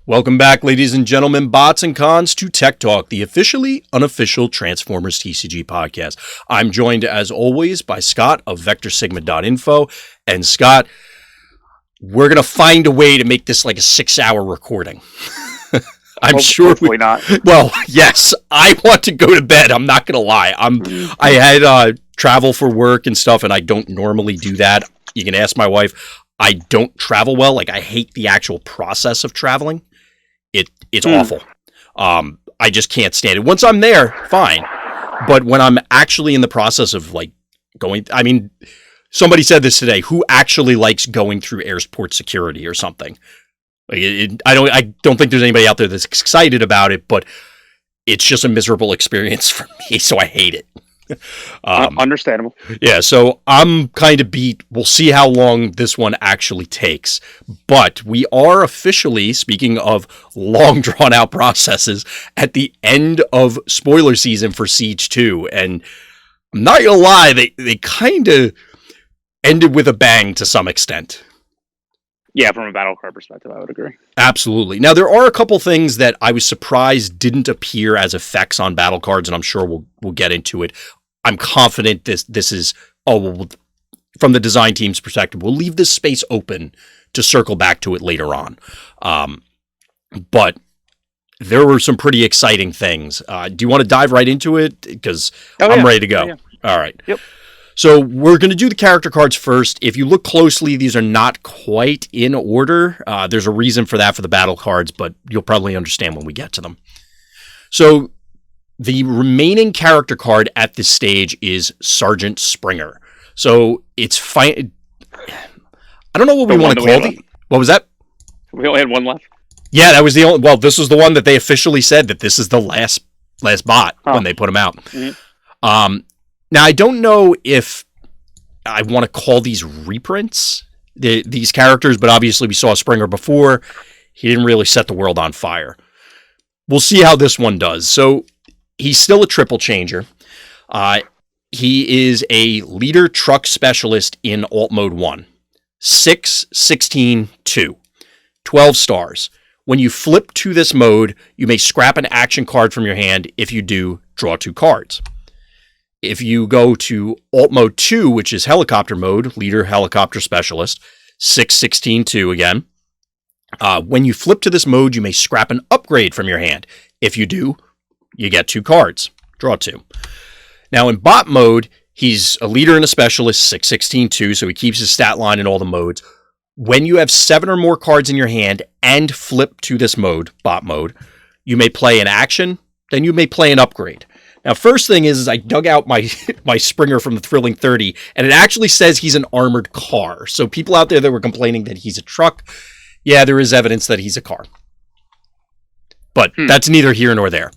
Welcome back, ladies and gentlemen, bots and cons, to Tech Talk, the officially unofficial Transformers TCG podcast. I'm joined, as always, by Scott of VectorSigma.info. And Scott, we're going to find a way to make this like a 6-hour recording. Hopefully not. Well, yes, I want to go to bed. I'm not going to lie. I had travel for work and stuff, and I don't normally do that. You can ask my wife. I don't travel well. Like, I hate the actual process of traveling. It's awful. I just can't stand it. Once I'm there, fine. But when I'm actually in the process of like going, I mean, somebody said this today, who actually likes going through airport security or something? Like I don't think there's anybody out there that's excited about it, but it's just a miserable experience for me, so I hate it. Understandable. Yeah, so I'm kind of beat. We'll see how long this one actually takes. But we are officially, speaking of long drawn-out processes, at the end of spoiler season for Siege 2. And I'm not going to lie, they kind of ended with a bang to some extent. Yeah, from a battle card perspective, I would agree. Absolutely. Now, there are a couple things that I was surprised didn't appear as effects on battle cards, and I'm sure we'll get into it. I'm confident this is, from the design team's perspective, we'll leave this space open to circle back to it later on. But there were some pretty exciting things. Do you want to dive right into it? Because I'm ready to go. Yeah. All right. Yep. So we're going to do the character cards first. If you look closely, these are not quite in order. There's a reason for that for the battle cards, but you'll probably understand when we get to them. So the remaining character card at this stage is Sergeant Springer. So it's fine. I don't know what we want to call it. What was that? We only had one left. Yeah, that was the only. Well, this was the one that they officially said that this is the last bot when they put him out. Mm-hmm. Now, I don't know if I want to call these reprints, these characters, but obviously we saw Springer before. He didn't really set the world on fire. We'll see how this one does. So he's still a triple changer. He is a leader truck specialist in Alt Mode 1. 6, 16, 2. 12 stars. When you flip to this mode, you may scrap an action card from your hand. If you do, draw 2 cards. If you go to Alt Mode 2, which is Helicopter Mode, Leader Helicopter Specialist, 6, 16, 2 again. When you flip to this mode, you may scrap an upgrade from your hand. If you do, you get 2 cards. Draw 2. Now in Bot Mode, he's a Leader and a Specialist, 6, 16, 2, so he keeps his stat line in all the modes. When you have 7 or more cards in your hand and flip to this mode, Bot Mode, you may play an action, then you may play an upgrade. Now, first thing is I dug out my Springer from the Thrilling 30, and it actually says he's an armored car. So people out there that were complaining that he's a truck, yeah, there is evidence that he's a car. But that's neither here nor there,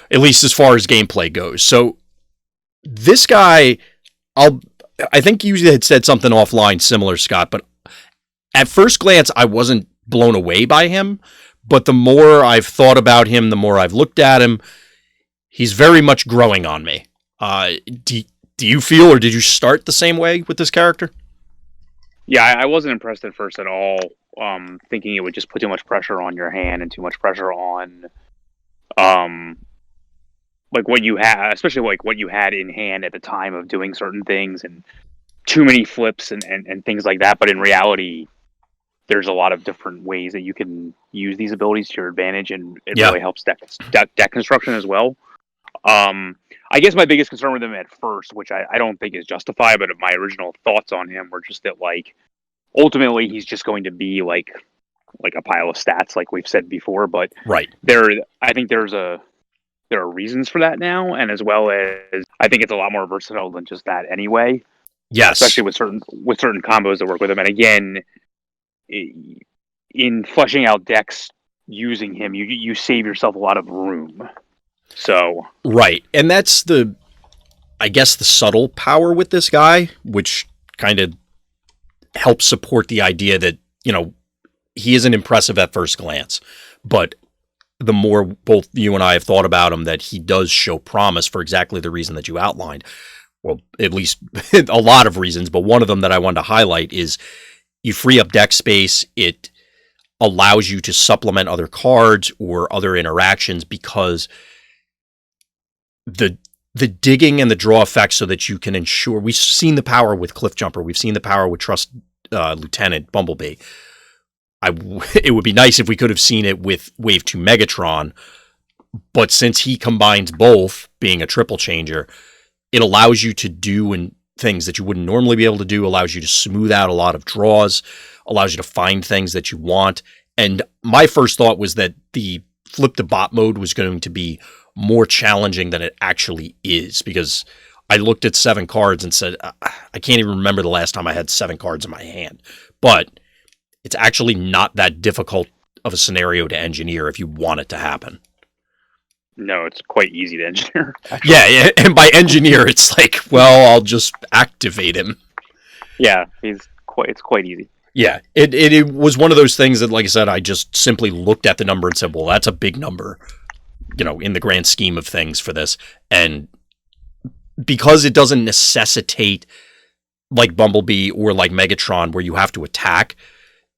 at least as far as gameplay goes. So this guy, I think you had said something offline similar, Scott, but at first glance, I wasn't blown away by him. But the more I've thought about him, the more I've looked at him, he's very much growing on me. Do you feel, or did you start the same way with this character? Yeah, I wasn't impressed at first at all, thinking it would just put too much pressure on your hand and too much pressure on, like what you had, especially like what you had in hand at the time of doing certain things, and too many flips and things like that. But in reality, there's a lot of different ways that you can use these abilities to your advantage, and it really helps deck construction as well. I guess my biggest concern with him at first, which I don't think is justified, but my original thoughts on him were just that, like, ultimately he's just going to be like a pile of stats, like we've said before. But right I think there are reasons for that now, and as well as I think it's a lot more versatile than just that anyway. Yes, especially with certain combos that work with him. And again, in fleshing out decks using him, you save yourself a lot of room. So right, and that's the subtle power with this guy, which kind of helps support the idea that, you know, he isn't impressive at first glance, but the more both you and I have thought about him, that he does show promise for exactly the reason that you outlined. Well, at least a lot of reasons, but one of them that I wanted to highlight is you free up deck space. allows you to supplement other cards or other interactions, because the digging and the draw effects, so that you can ensure. We've seen the power with Cliffjumper. We've seen the power with Trust Lieutenant Bumblebee. It would be nice if we could have seen it with Wave 2 Megatron, but since he combines both, being a triple changer, it allows you to do things that you wouldn't normally be able to do, allows you to smooth out a lot of draws, allows you to find things that you want. And my first thought was that the flip to bot mode was going to be more challenging than it actually is, because I looked at 7 cards and said, I can't even remember the last time I had 7 cards in my hand. But it's actually not that difficult of a scenario to engineer if you want it to happen. No, it's quite easy to engineer. Yeah, and by engineer, it's like, well, I'll just activate him. Yeah, it's quite easy. Yeah, it was one of those things that, like I said, I just simply looked at the number and said, well, that's a big number, in the grand scheme of things for this. And because it doesn't necessitate, like Bumblebee or like Megatron, where you have to attack,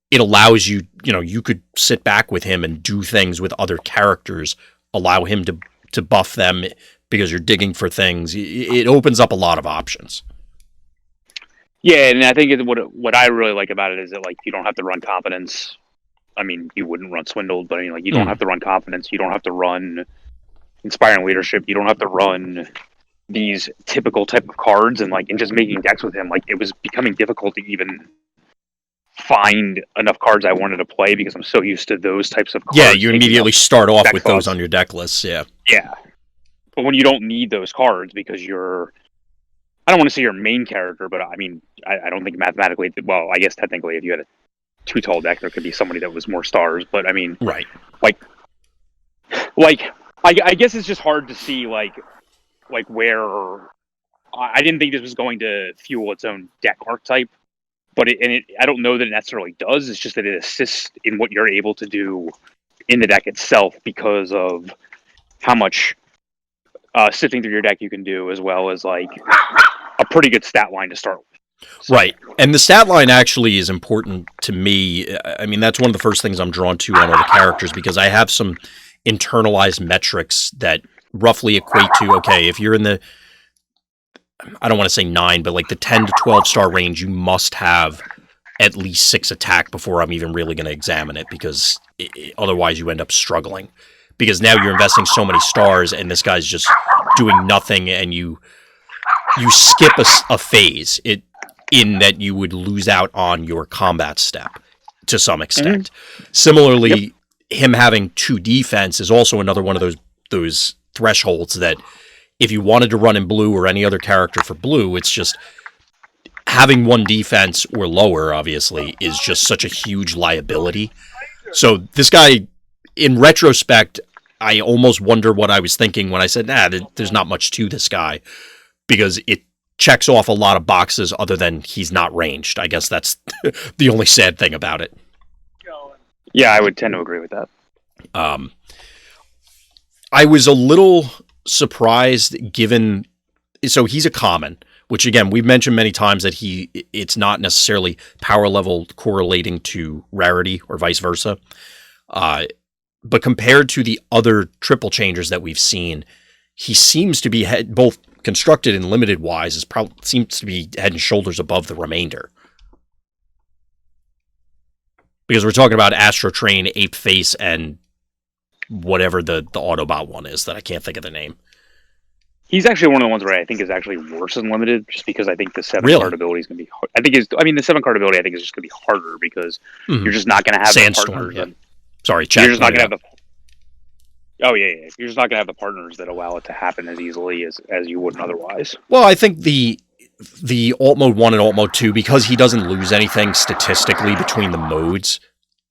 it allows you, you could sit back with him and do things with other characters, allow him to buff them because you're digging for things. It opens up a lot of options. Yeah, and I think what I really like about it is that, like, you don't have to run Confidence. I mean, you wouldn't run Swindled, but I mean, like, you don't have to run Confidence. You don't have to run Inspiring Leadership. You don't have to run these typical type of cards, and just making decks with him. Like, it was becoming difficult to even find enough cards I wanted to play because I'm so used to those types of cards. Yeah, you immediately start off with those on your deck list, yeah. Yeah. But when you don't need those cards because you're, I don't want to say your main character, but I mean, I don't think mathematically, well, I guess technically if you had a 2 tall deck, there could be somebody that was more stars, but I mean, right. I guess it's just hard to see where, I didn't think this was going to fuel its own deck archetype. But I don't know that it necessarily does. It's just that it assists in what you're able to do in the deck itself because of how much sifting through your deck you can do, as well as a pretty good stat line to start with. So. Right. And the stat line actually is important to me. I mean, that's one of the first things I'm drawn to on all the characters, because I have some internalized metrics that roughly equate to, okay, if you're in the, I don't want to say 9, but the 10 to 12 star range, you must have at least 6 attack before I'm even really going to examine it, because otherwise you end up struggling. Because now you're investing so many stars and this guy's just doing nothing, and you skip a phase in that you would lose out on your combat step to some extent. Mm-hmm. Similarly, him having 2 defense is also another one of those thresholds that, if you wanted to run in blue or any other character for blue, it's just having 1 defense or lower, obviously, is just such a huge liability. So this guy, in retrospect, I almost wonder what I was thinking when I said, there's not much to this guy, because it checks off a lot of boxes other than he's not ranged. I guess that's the only sad thing about it. Yeah, I would tend to agree with that. I was a little surprised, given, so he's a common, which again we've mentioned many times that it's not necessarily power level correlating to rarity or vice versa, but compared to the other triple changers that we've seen, he seems to be both constructed and limited wise seems to be head and shoulders above the remainder, because we're talking about Astro Train, Ape Face, and whatever the Autobot one is that I can't think of the name. He's actually one of the ones where I think is actually worse than limited, just because I think the 7 card ability is going to be hard. The 7 card ability I think is just going to be harder, because you're just not going to have Sandstorm, the partners. Yeah. Sorry, chat. You're just not going to have the. Oh yeah. You're just not going to have the partners that allow it to happen as easily as you wouldn't otherwise. Well, I think the Alt Mode 1 and Alt Mode 2, because he doesn't lose anything statistically between the modes,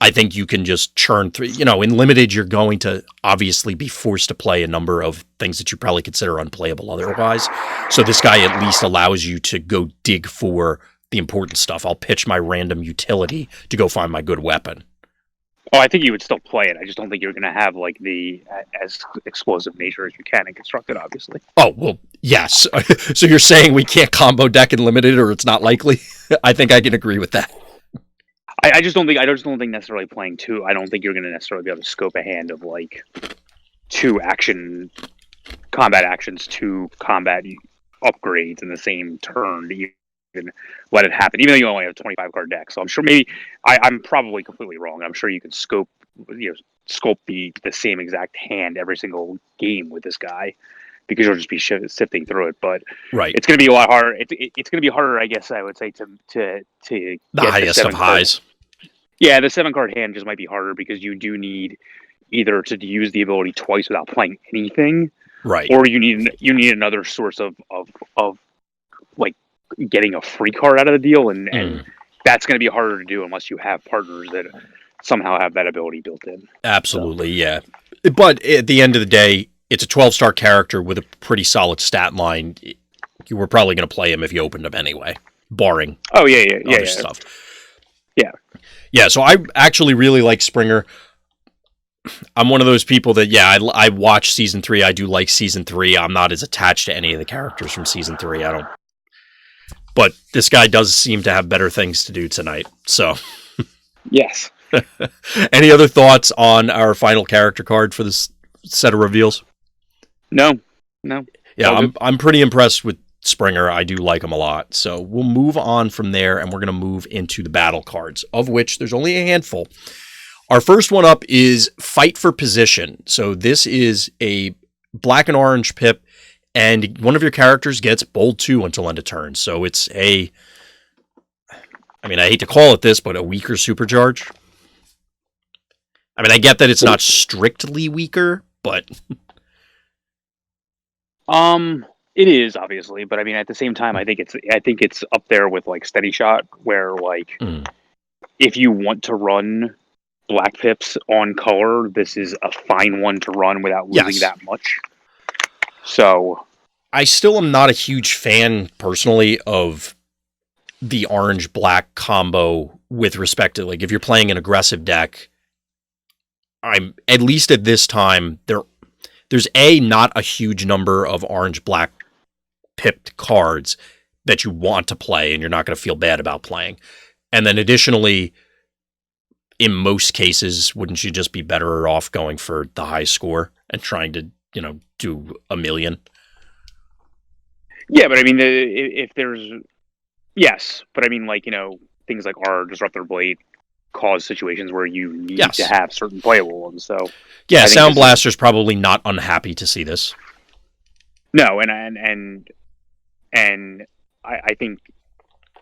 I think you can just churn through. In limited, you're going to obviously be forced to play a number of things that you probably consider unplayable otherwise. So this guy at least allows you to go dig for the important stuff. I'll pitch my random utility to go find my good weapon. Oh, I think you would still play it. I just don't think you're going to have the as explosive nature as you can in Constructed, obviously. Oh, well, yes. So you're saying we can't combo deck in limited, or it's not likely? I think I can agree with that. I just don't think necessarily playing two. I don't think you're going to necessarily be able to scope a hand of like two combat actions, two combat upgrades in the same turn to even let it happen. Even though you only have a 25 card deck, so I'm sure maybe I'm probably completely wrong. I'm sure you can scope the same exact hand every single game with this guy, because you'll just be sifting through it. But Right. it's going to be a lot harder. It's going to be harder, I guess I would say, to The get highest of highs. Yeah, the 7 card hand just might be harder because you do need either to use the ability twice without playing anything, Right. or you need another source of like getting a free card out of the deal, and that's going to be harder to do unless you have partners that somehow have that ability built in. Absolutely, yeah. But at the end of the day, it's a 12-star character with a pretty solid stat line. You were probably going to play him if you opened him anyway, barring other stuff. Yeah, so I actually really like Springer. I'm one of those people that, I watch Season 3. I do like Season 3. I'm not as attached to any of the characters from Season 3. I don't. But this guy does seem to have better things to do tonight, so. Yes. Any other thoughts on our final character card for this set of reveals? No. Yeah, I'm pretty impressed with Springer. I do like him a lot. So we'll move on from there, and we're going to move into the battle cards, of which there's only a handful. Our first one up is Fight for Position. So this is a black and orange pip, and one of your characters gets bold 2 until end of turn. So it's I hate to call it this, but a weaker supercharge. I mean, I get that it's not strictly weaker, but it is obviously, but I mean, at the same time, I think it's up there with like Steady Shot, where like if you want to run black pips on color, this is a fine one to run without losing that much. So I still am not a huge fan personally of the orange black combo with respect to, like, if you're playing an aggressive deck. I'm at least at this time there's not a huge number of orange black pipped cards that you want to play and you're not going to feel bad about playing. And then additionally, in most cases, wouldn't you just be better off going for the high score and trying to, do a million? Yeah, but I mean, if there's but I mean, like, things like our Disruptor Blade cause situations where you need to have certain playable ones. So yeah, Sound Blaster's probably not unhappy to see this. No, and I think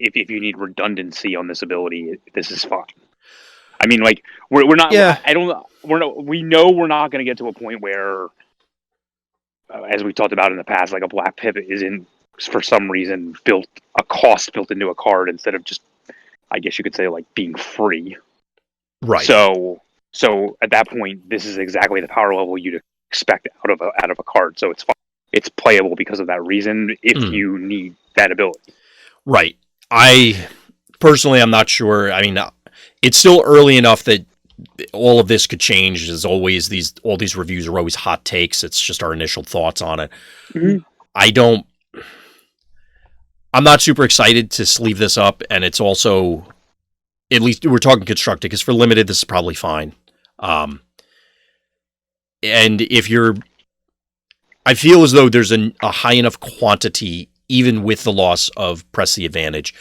if you need redundancy on this ability, this is fine. I mean, like, we're not. Yeah. We know we're not going to get to a point where, as we talked about in the past, like a black pivot isn't for some reason built into a card instead of just, I guess you could say, like, being free. Right. So at that point, this is exactly the power level you'd expect out of a card. So it's fine. It's playable because of that reason if you need that ability. Right. I personally, I'm not sure. I mean, it's still early enough that all of this could change. As always, all these reviews are always hot takes. It's just our initial thoughts on it. Mm-hmm. I'm not super excited to sleeve this up, and it's also, at least we're talking constructed, because for limited, this is probably fine. And I feel as though there's a high enough quantity, even with the loss of Press the Advantage,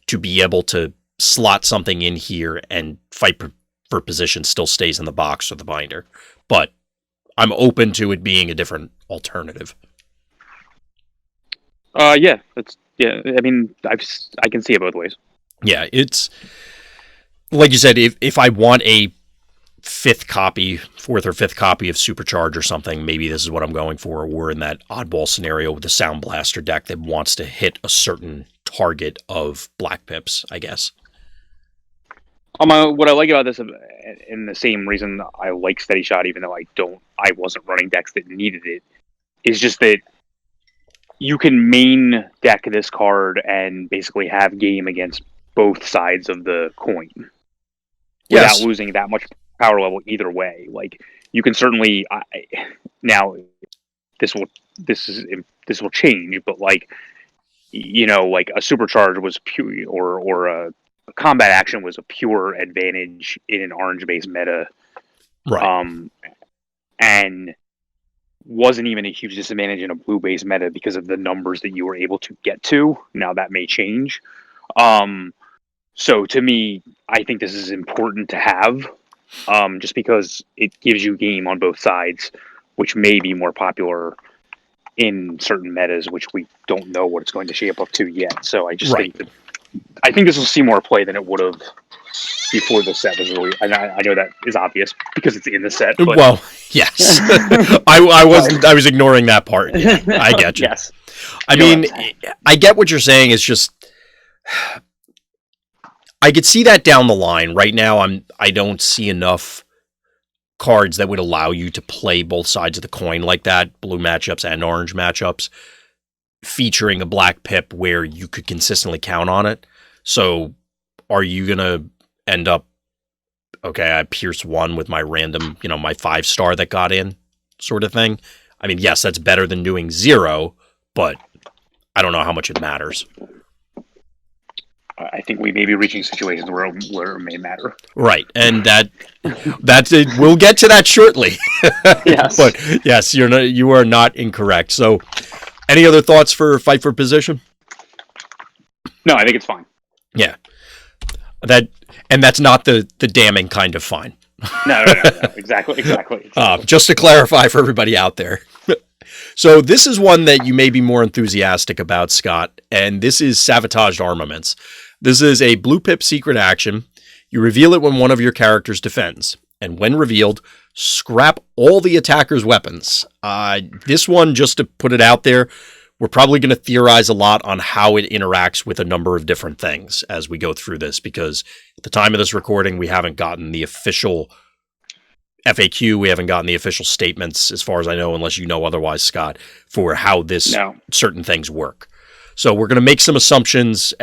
to be able to slot something in here and Fight for Position still stays in the box or the binder. But I'm open to it being a different alternative. I mean, I can see it both ways. Yeah, it's like you said. If I want a fourth or fifth copy of Supercharge or something, maybe this is what I'm going for. Or we're in that oddball scenario with the Sound Blaster deck that wants to hit a certain target of black pips, I guess. What I like about this, and the same reason I like Steady Shot, even though I wasn't running decks that needed it, is just that you can main deck this card and basically have game against both sides of the coin without losing that much power level either way. Like, you can certainly now this will change, but like, like a Supercharge was pure, or combat action was a pure advantage in an orange-based meta, Right. and wasn't even a huge disadvantage in a blue-based meta because of the numbers that you were able to get to. Now that may change. So to me, I think this is important to have, just because it gives you game on both sides, which may be more popular in certain metas, which we don't know what it's going to shape up to yet. So I just Right. think this will see more play than it would have before the set was really. And I know that is obvious because it's in the set. But Well, yes. I wasn't. I was ignoring that part. Yeah, I get you. Yes. I mean, I get what you're saying. It's just I could see that down the line. Right now, I don't see enough cards that would allow you to play both sides of the coin like that, blue matchups and orange matchups, featuring a black pip where you could consistently count on it. So are you going to end up, okay, I pierce one with my random, my 5-star that got in sort of thing? I mean, yes, that's better than doing 0, but I don't know how much it matters. I think we may be reaching situations where it may matter. Right, and that's it. We'll get to that shortly. Yes, but yes, you are not incorrect. So, any other thoughts for Fight for Position? No, I think it's fine. Yeah, that's not the damning kind of fine. No, exactly. Just to clarify for everybody out there. So this is one that you may be more enthusiastic about, Scott, and this is Savaged Armaments. This is a blue pip secret action. You reveal it when one of your characters defends, and when revealed, scrap all the attacker's weapons. This one, just to put it out there, we're probably going to theorize a lot on how it interacts with a number of different things as we go through this, because at the time of this recording, we haven't gotten the official FAQ, we haven't gotten the official statements, as far as I know, unless you know otherwise, Scott, for how certain things work. So we're going to make some assumptions,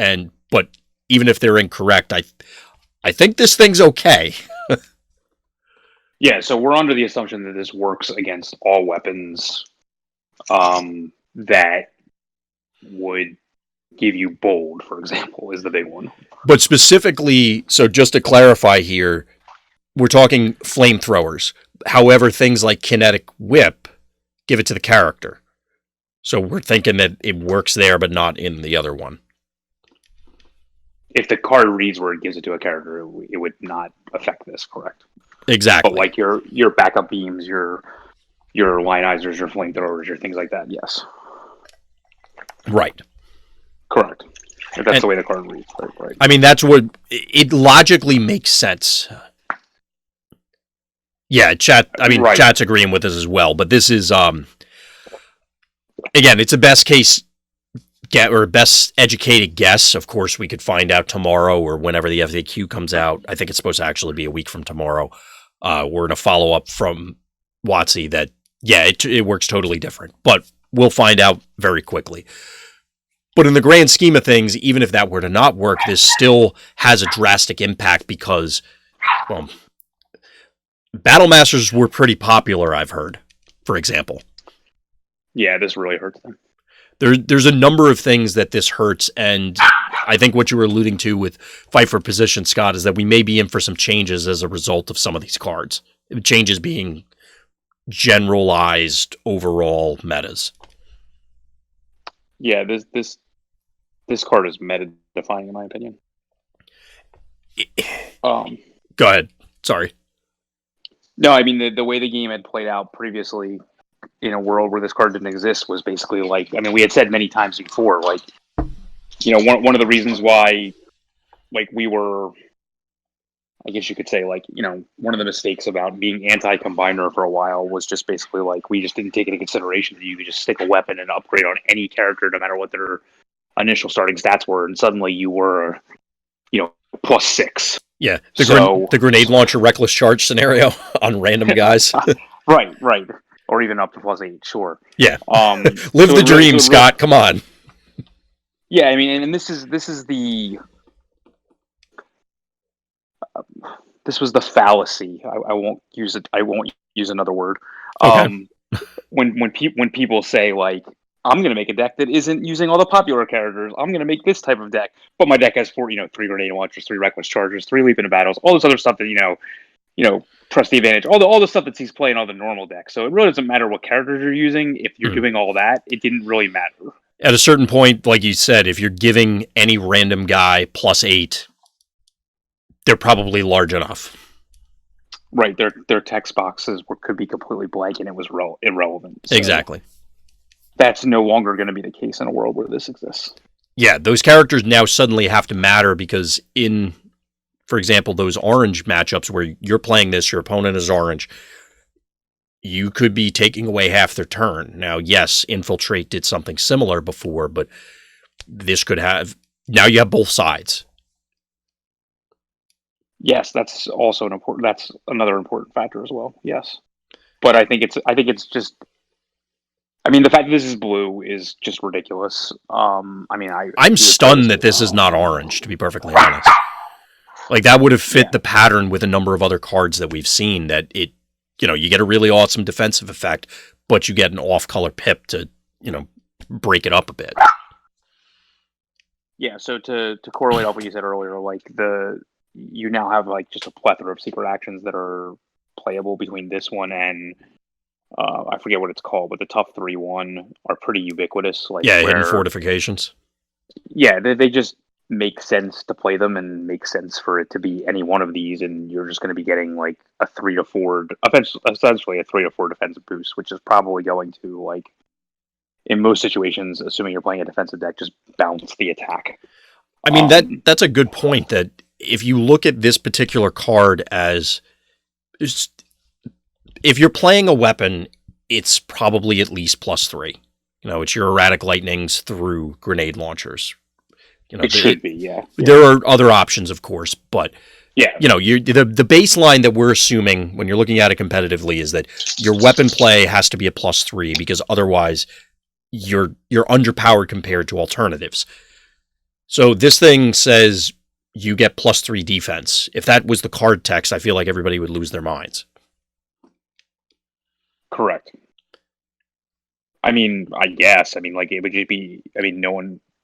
but even if they're incorrect, I think this thing's okay. Yeah, so we're under the assumption that this works against all weapons that would give you bold, for example, is the big one. But specifically, so just to clarify here, we're talking flamethrowers. However, things like kinetic whip give it to the character. So we're thinking that it works there, but not in the other one. If the card reads where it gives it to a character, it would not affect this, correct? Exactly. But like your backup beams, your lionizers, your flamethrowers, your things like that, yes. Right. Correct. If that's the way the card reads, right? I mean, that's what it logically makes sense. Yeah, chat. I mean, right. Chat's agreeing with us as well. But this is, again, it's a best case best educated guess. Of course, we could find out tomorrow or whenever the FAQ comes out. I think it's supposed to actually be a week from tomorrow. We're going to follow up from WotC that, yeah, it works totally different. But we'll find out very quickly. But in the grand scheme of things, even if that were to not work, this still has a drastic impact because, well, Battle Masters were pretty popular, I've heard, for example. Yeah, this really hurts them. There's a number of things that this hurts, and I think what you were alluding to with Fight for Position, Scott, is that we may be in for some changes as a result of some of these cards. Changes being generalized overall metas. Yeah, this card is meta defining in my opinion. Go ahead. Sorry. No, I mean the way the game had played out previously in a world where this card didn't exist was basically like, I mean, we had said many times before, like, one of the reasons why, like, we were, I guess you could say, like, one of the mistakes about being anti-combiner for a while was just basically like, we just didn't take into consideration that you could just stick a weapon and upgrade on any character no matter what their initial starting stats were, and suddenly you were, +6. Yeah, the grenade launcher reckless charge scenario on random guys. Right. Or even up to +8, sure. Yeah. Live the dream, Scott. Come on. Yeah, I mean, and this is the this was the fallacy. I won't use it. I won't use another word. Okay. When people say like, I'm going to make a deck that isn't using all the popular characters. I'm going to make this type of deck. But my deck has 4, 3 Grenade Launchers, 3 Reckless Chargers, 3 Leap into Battles, all this other stuff that, press the advantage, all the stuff that he's playing all the normal decks. So it really doesn't matter what characters you're using. If you're doing all that, it didn't really matter. At a certain point, like you said, if you're giving any random guy +8, they're probably large enough. Right, their text boxes could be completely blank and it was irrelevant. So exactly. That's no longer going to be the case in a world where this exists. Yeah, those characters now suddenly have to matter because in, for example, those orange matchups where you're playing this, your opponent is orange, you could be taking away half their turn. Now, yes, Infiltrate did something similar before, but this could have... Now you have both sides. Yes, that's also that's another important factor as well. Yes. But I think it's just... I mean, the fact that this is blue is just ridiculous. I'm stunned that this is not orange, to be perfectly honest. Like, that would have fit the pattern with a number of other cards that we've seen, that it, you get a really awesome defensive effect, but you get an off-color pip to, break it up a bit. Yeah, so to correlate off what you said earlier, like, you now have, like, just a plethora of secret actions that are playable between this one and... I forget what it's called, but the tough 3/1 are pretty ubiquitous. Like, hidden fortifications. Yeah, they just make sense to play them and make sense for it to be any one of these, and you're just going to be getting like a 3 to 4, essentially a 3 to 4 defensive boost, which is probably going to, like, in most situations, assuming you're playing a defensive deck, just balance the attack. I mean, that's a good point, that if you look at this particular card as... If you're playing a weapon, it's probably at least +3. It's your erratic lightnings through grenade launchers. It should be, yeah. There are other options, of course, but yeah, the baseline that we're assuming when you're looking at it competitively is that your weapon play has to be a +3, because otherwise you're underpowered compared to alternatives. So this thing says you get +3 defense. If that was the card text, I feel like everybody would lose their minds. Correct. I mean, I guess. I mean, like, it would just be... I mean,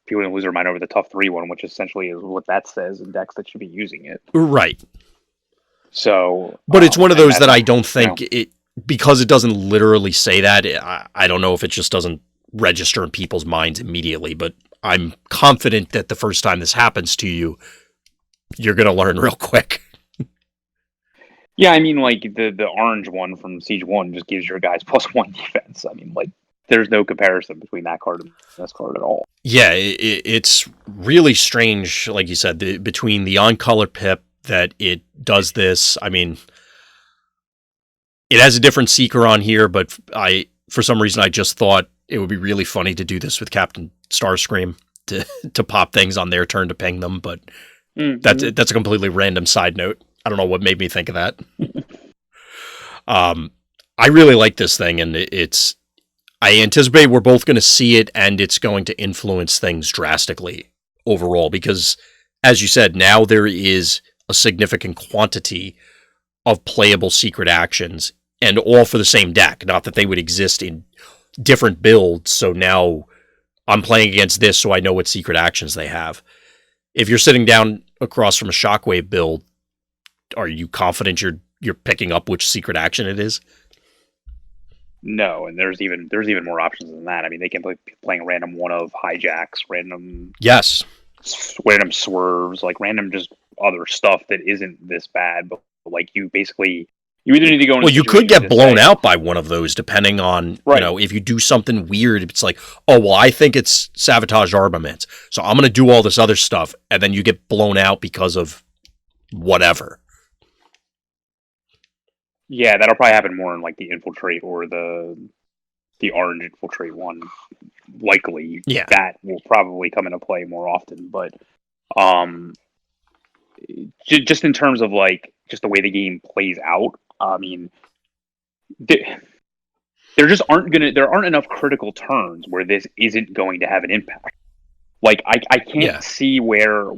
people don't lose their mind over the tough 3/1, which essentially is what that says in decks that should be using it. Right. So... But it's one of those that I don't think... because it doesn't literally say that, I don't know if it just doesn't register in people's minds immediately, but I'm confident that the first time this happens to you, you're going to learn real quick. Yeah, I mean, like, the orange one from Siege 1 just gives your guys +1 defense. I mean, like, there's no comparison between that card and this card at all. Yeah, it's really strange, like you said, between the on-color pip that it does this. I mean, it has a different Seeker on here, but for some reason, I just thought it would be really funny to do this with Captain Starscream, to pop things on their turn to ping them, but that's a completely random side note. I don't know what made me think of that. I really like this thing, and I anticipate we're both going to see it, and it's going to influence things drastically overall, because, as you said, now there is a significant quantity of playable secret actions, and all for the same deck. Not that they would exist in different builds, so now I'm playing against this, so I know what secret actions they have. If you're sitting down across from a Shockwave build, are you confident you're picking up which secret action it is? No, and there's even more options than that. I mean, they can be playing random one of hijacks, random swerves, like random just other stuff that isn't this bad. But like, you either need to go. You could get blown out by one of those, depending on if you do something weird. It's like, oh well, I think it's sabotage armaments, so I'm going to do all this other stuff, and then you get blown out because of whatever. Yeah, that'll probably happen more in like the Infiltrate or the Orange Infiltrate one. Likely, that will probably come into play more often. But just in terms of like just the way the game plays out, I mean, there aren't enough critical turns where this isn't going to have an impact. Like, I can't see where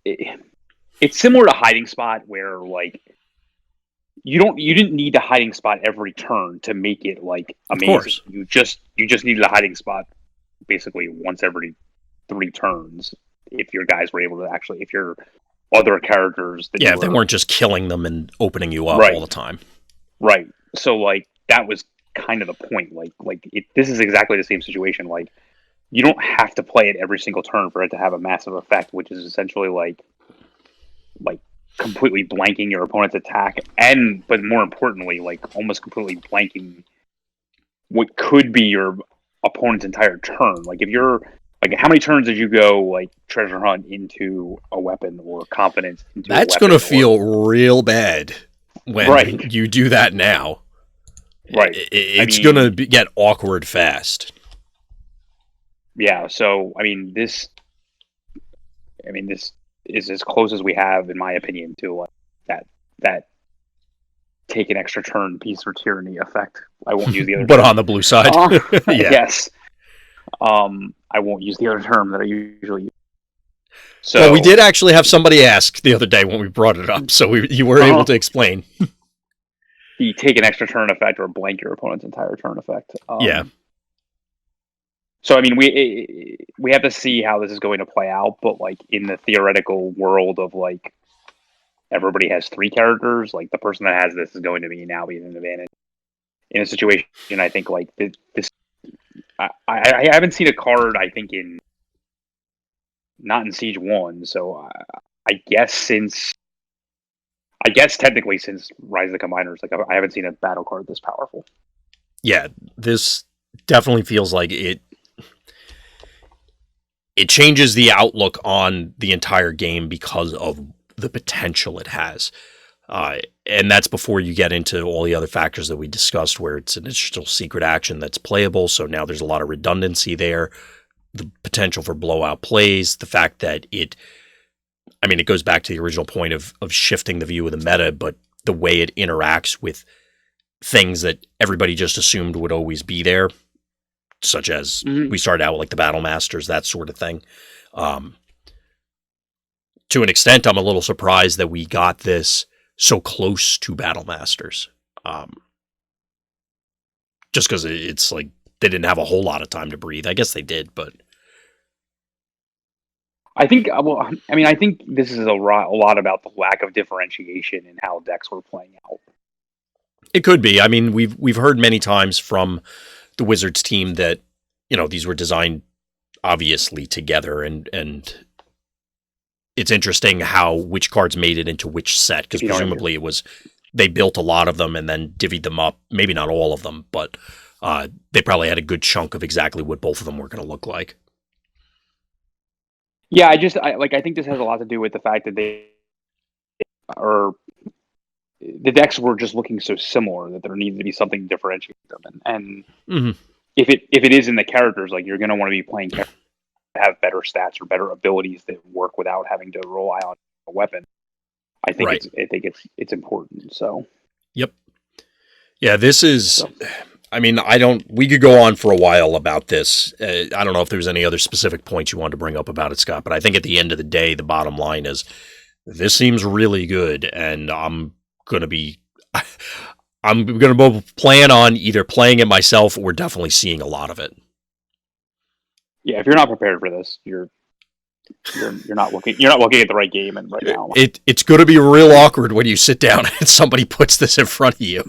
it's similar to Hiding Spot, where like you didn't need a hiding spot every turn to make it like amazing. Of course. You just needed a hiding spot basically once every 3 turns if your guys were able to actually, if your other characters that if they weren't just killing them and opening you up all the time. Right. So like that was kind of the point. This is exactly the same situation. Like you don't have to play it every single turn for it to have a massive effect, which is essentially like completely blanking your opponent's attack, but more importantly, like almost completely blanking what could be your opponent's entire turn. Like if you're like, how many turns did you go like treasure hunt into a weapon or confidence into That's going to feel real bad when you do that now. Right. It's going to get awkward fast. Yeah. So, this is as close as we have, in my opinion, to like that take an extra turn peace or tyranny effect. I won't use the other but term. On the blue side. Yes. I won't use the other term that I usually use. So well, we did actually have somebody ask the other day when we brought it up, so you were able to explain. The take an extra turn effect or blank your opponent's entire turn effect. So we have to see how this is going to play out, but like in the theoretical world of like everybody has 3 characters, like the person that has this is going to be an advantage in a situation. I think like this. I haven't seen a card. I think not in Siege 1. So I guess technically since Rise of the Combiners, like I haven't seen a battle card this powerful. Yeah, this definitely feels like it changes the outlook on the entire game because of the potential it has. And that's before you get into all the other factors that we discussed, where it's an initial secret action that's playable. So now there's a lot of redundancy there, the potential for blowout plays, the fact that it goes back to the original point of shifting the view of the meta, but the way it interacts with things that everybody just assumed would always be there, such as we started out with like the Battle Masters, that sort of thing. To an extent, I'm a little surprised that we got this so close to Battle Masters. Just because it's like they didn't have a whole lot of time to breathe. I guess they did, but I think I think this is a lot about the lack of differentiation in how decks were playing out. It could be. We've heard many times from the Wizards team that these were designed obviously together, and it's interesting which cards made it into which set, because presumably it was they built a lot of them and then divvied them up. Maybe not all of them, but they probably had a good chunk of exactly what both of them were going to look like. Yeah, I think this has a lot to do with the fact that the decks were just looking so similar that there needed to be something to differentiate them. And if it is in the characters, like you're going to want to be playing characters that have better stats or better abilities that work without having to rely on a weapon. I think it's important. So, yep, yeah, this is. We could go on for a while about this. I don't know if there's any other specific points you wanted to bring up about it, Scott, but I think at the end of the day, the bottom line is this seems really good, and I'm going to both plan on either playing it myself or definitely seeing a lot of it. Yeah, if you're not prepared for this, you're not looking at the right game and right now. It's going to be real awkward when you sit down and somebody puts this in front of you.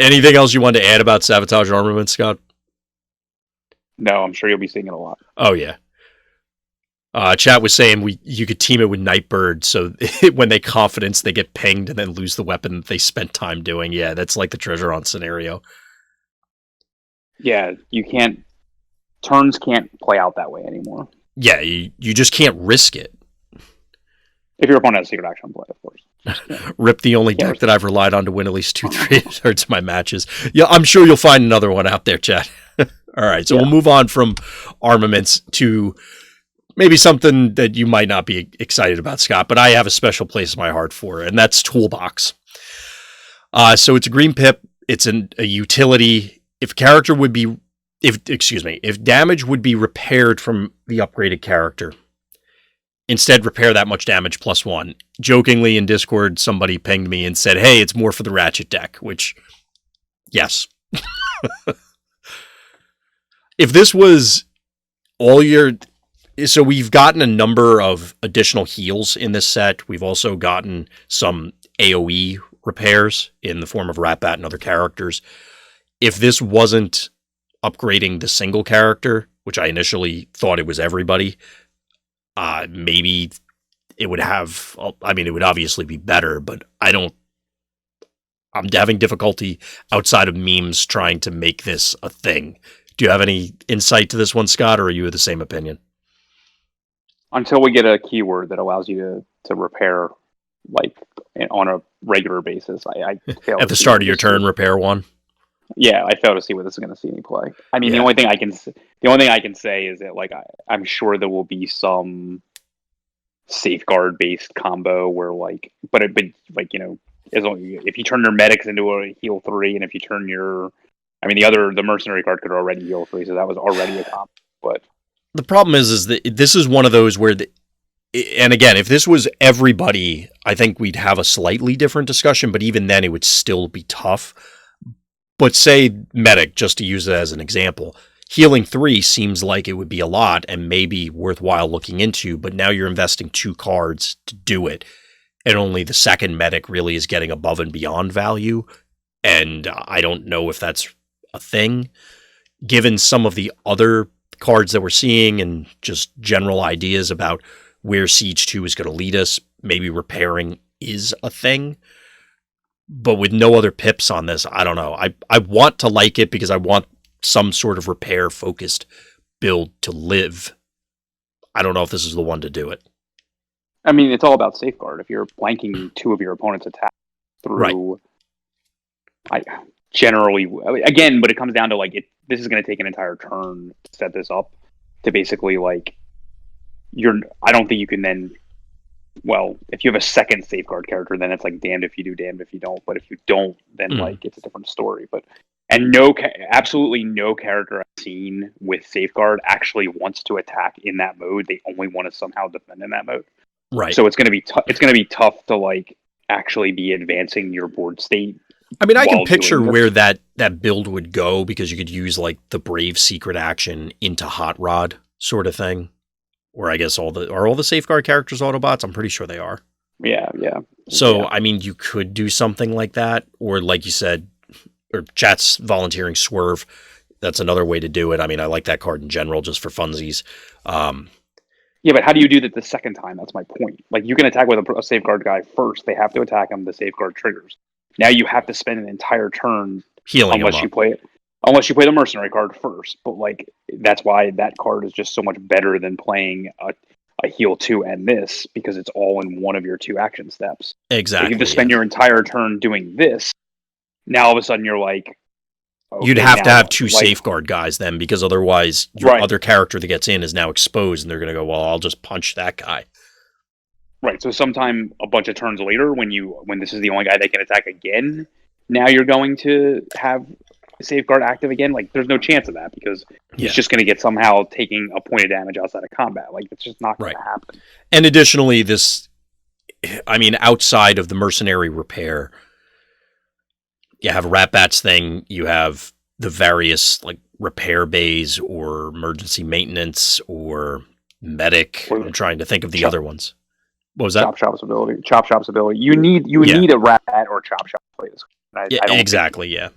Anything else you wanted to add about Sabotage Armament, Scott? No, I'm sure you'll be seeing it a lot. Oh, yeah. Chat was saying you could team it with Nightbird, so when they confidence, they get pinged and then lose the weapon that they spent time doing. Yeah, that's like the treasure hunt scenario. Yeah, turns can't play out that way anymore. Yeah, you just can't risk it. If your opponent has secret action play, of course. Rip the only deck that I've relied on to win at least 2/3 of my matches. Yeah, I'm sure you'll find another one out there, chat. All right, so we'll move on from armaments to maybe something that you might not be excited about, Scott, but I have a special place in my heart for it, and that's Toolbox. So it's a green pip. It's a utility. If damage would be repaired from the upgraded character, instead repair that much damage +1. Jokingly in Discord, somebody pinged me and said, hey, it's more for the Ratchet deck, which, yes. If this was all your... So we've gotten a number of additional heals in this set. We've also gotten some AoE repairs in the form of Ratbat and other characters. If this wasn't upgrading the single character, which I initially thought it was everybody, maybe it would have... I mean, it would obviously be better, but I'm having difficulty outside of memes trying to make this a thing. Do you have any insight to this one, Scott, or are you of the same opinion? Until we get a keyword that allows you to repair, like, on a regular basis, I fail at the start of your turn, repair one. Yeah, I fail to see where this is going to see any play. I mean, the only thing I can say is that, like, I'm sure there will be some safeguard based combo where, like, but like, you know, as long, if you turn your medics into a heal 3, and if you turn your, I mean, the mercenary card could already heal 3, so that was already a combo, but. The problem is that this is one of those where, and again, if this was everybody, I think we'd have a slightly different discussion, but even then it would still be tough. But say Medic, just to use it as an example, healing 3 seems like it would be a lot and maybe worthwhile looking into, but now you're investing 2 cards to do it, and only the second Medic really is getting above and beyond value, and I don't know if that's a thing, given some of the other cards that we're seeing and just general ideas about where Siege 2 is going to lead us. Maybe repairing is a thing, but with no other pips on this, I don't know. I want to like it because I want some sort of repair focused build to live. I don't know if this is the one to do it. I mean, it's all about safeguard. If you're blanking 2 of your opponent's attacks through, right. Generally, again, but it comes down to, like, this is going to take an entire turn to set this up to basically, like, I don't think you can then, well, if you have a second safeguard character, then it's like damned if you do, damned if you don't. But if you don't, then like it's a different story. But absolutely no character I've seen with safeguard actually wants to attack in that mode. They only want to somehow defend in that mode. Right. So it's going to be it's going to be tough to, like, actually be advancing your board state. I mean, I can picture where that build would go, because you could use, like, the Brave secret action into Hot Rod sort of thing. Or I guess all the safeguard characters Autobots? I'm pretty sure they are. Yeah. So, I mean, you could do something like that. Or like you said, or chat's volunteering Swerve. That's another way to do it. I mean, I like that card in general just for funsies. Yeah, but how do you do that the second time? That's my point. Like, you can attack with a safeguard guy first. They have to attack him. The safeguard triggers. Now you have to spend an entire turn healing unless you play the mercenary card first. But, like, that's why that card is just so much better than playing a heal 2 and this, because it's all in one of your 2 action steps. Exactly. You have to spend your entire turn doing this. Now all of a sudden you're like, okay, you'd have to have 2 safeguard guys then, because otherwise your other character that gets in is now exposed, and they're going to go, well, I'll just punch that guy. Right. So sometime a bunch of turns later, when this is the only guy that can attack again, now you're going to have safeguard active again. Like, there's no chance of that, because he's just going to get somehow taking a point of damage outside of combat. Like, it's just not going to happen. And additionally, outside of the mercenary repair, you have Ratbat's thing, you have the various, like, repair bays or emergency maintenance or medic. I'm trying to think of the other ones. What was that? Chop Shop's ability. You need a Ratbat or Chop Shop to play this. Exactly. Yeah.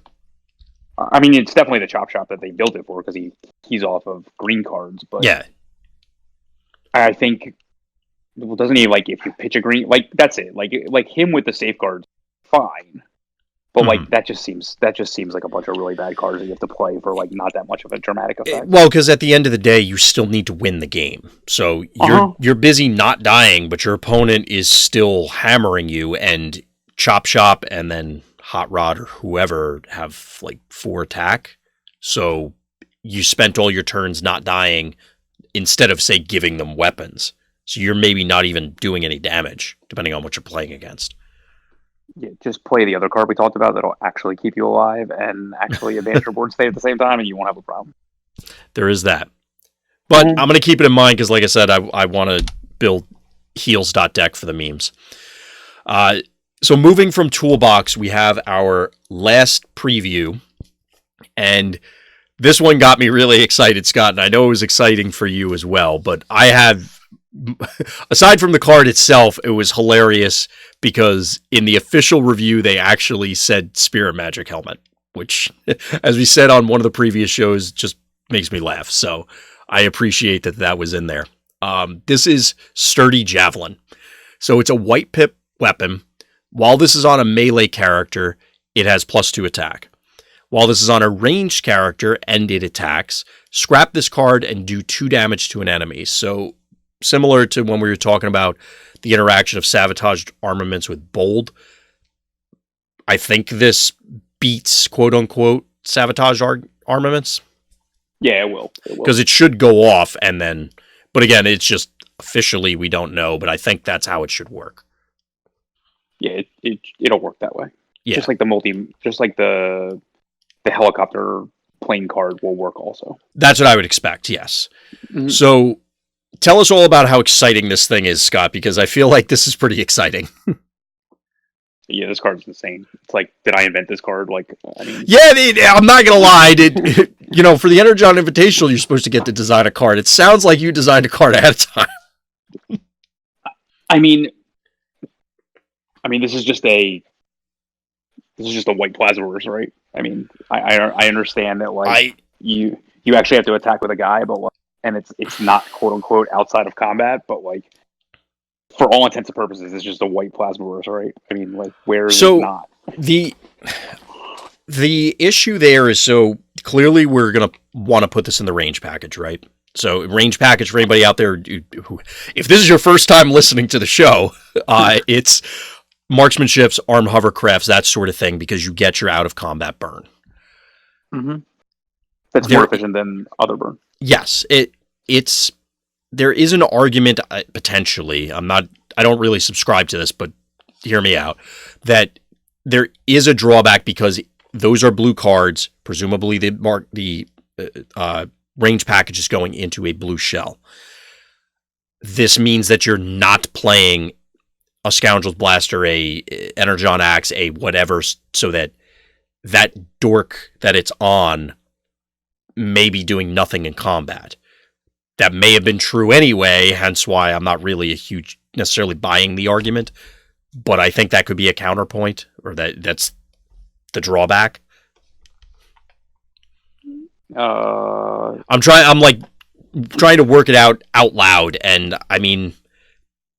I mean, it's definitely the Chop Shop that they built it for, because he's off of green cards. But yeah, I think, well, doesn't he, like, if you pitch a green, like, that's it. Like him with the safeguards, fine. But like that just seems like a bunch of really bad cards that you have to play for, like, not that much of a dramatic effect. Well, because at the end of the day, you still need to win the game. So you're busy not dying, but your opponent is still hammering you, and Chop Shop and then Hot Rod or whoever have, like, 4 attack. So you spent all your turns not dying instead of, say, giving them weapons. So you're maybe not even doing any damage, depending on what you're playing against. Yeah, just play the other card we talked about that'll actually keep you alive and actually advance your board state at the same time, and you won't have a problem. There is that. But I'm going to keep it in mind, because, like I said, I want to build heals.deck for the memes. So moving from Toolbox, we have our last preview, and this one got me really excited, Scott, and I know it was exciting for you as well, but I have, aside from the card itself, it was hilarious because in the official review, they actually said Spirit Magic Helmet, which, as we said on one of the previous shows, just makes me laugh. So I appreciate that was in there. This is Sturdy Javelin. So it's a white pip weapon. While this is on a melee character, it has +2 attack. While this is on a ranged character and it attacks, scrap this card and do 2 damage to an enemy. So similar to when we were talking about the interaction of sabotaged armaments with bold, I think this beats quote-unquote sabotaged armaments. Yeah, it will. Because it should go off and then... But again, it's just officially we don't know, but I think that's how it should work. Yeah, it'll work that way. Yeah. Just like the helicopter plane card will work also. That's what I would expect, yes. Mm-hmm. So tell us all about how exciting this thing is, Scott, because I feel like this is pretty exciting. Yeah, this card's insane. It's like, did I invent this card? Like, I mean... Yeah, I'm not going to lie. For the Energon Invitational, you're supposed to get to design a card. It sounds like you designed a card ahead of time. I mean, this is just a white Plasmaverse, right? I mean, I understand that, like, you actually have to attack with a guy, but like, and it's not quote unquote outside of combat, but like, for all intents and purposes, it's just a white Plasmaverse, right? I mean, like, where is it not? The issue there is, so clearly we're going to want to put this in the range package, right? So range package for anybody out there who, if this is your first time listening to the show, it's marksmanships, armed hovercrafts, that sort of thing, because you get your out of combat burn. Mm-hmm. That's more efficient than other burn. Yes, it's there is an argument potentially. I don't really subscribe to this, but hear me out. That there is a drawback because those are blue cards. Presumably, the range package is going into a blue shell. This means that you're not playing a Scoundrel's Blaster, a Energon Axe, a whatever, so that dork that it's on may be doing nothing in combat. That may have been true anyway, hence why I'm not really necessarily buying the argument, but I think that could be a counterpoint, or that's the drawback. I'm trying to work it out loud, and I mean,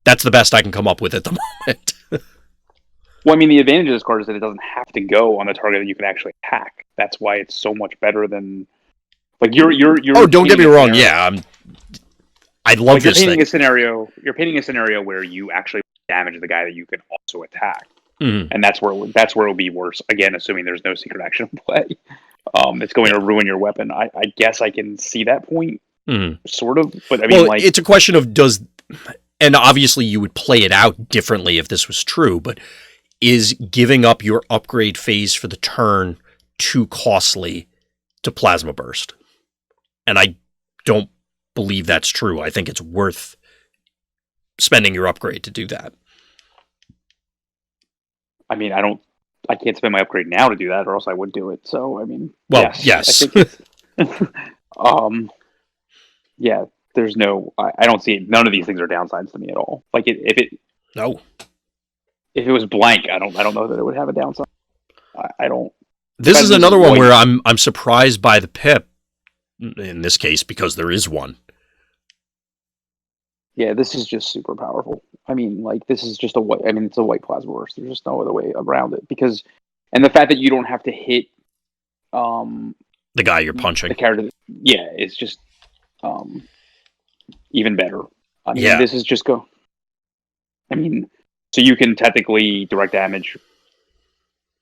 that's the best I can come up with at the moment. Well, I mean, the advantage of this card is that it doesn't have to go on the target that you can actually attack. That's why it's so much better than, like, you're. Oh, don't get me wrong. Yeah, I love like, this thing. You're painting a scenario where you actually damage the guy that you can also attack, and that's where it'll be worse. Again, assuming there's no secret action play, it's going to ruin your weapon. I guess I can see that point, sort of. But I mean, like, it's a question of and obviously you would play it out differently if this was true, but is giving up your upgrade phase for the turn too costly to Plasma Burst? And I don't believe that's true. I think it's worth spending your upgrade to do that. I mean, I can't spend my upgrade now to do that, or else I would do it. So, I mean, well, yes. I think yeah, there's no, I don't see, none of these things are downsides to me at all. Like, if it was blank, I don't know that it would have a downside. I don't. This is another one where I'm surprised by the pip in this case, because there is one. Yeah, this is just super powerful. I mean, like, this is just it's a white Plasmaverse. There's just no other way around it, and the fact that you don't have to hit the guy you're punching, the character, yeah, it's just even better. I mean, this is just so you can technically direct damage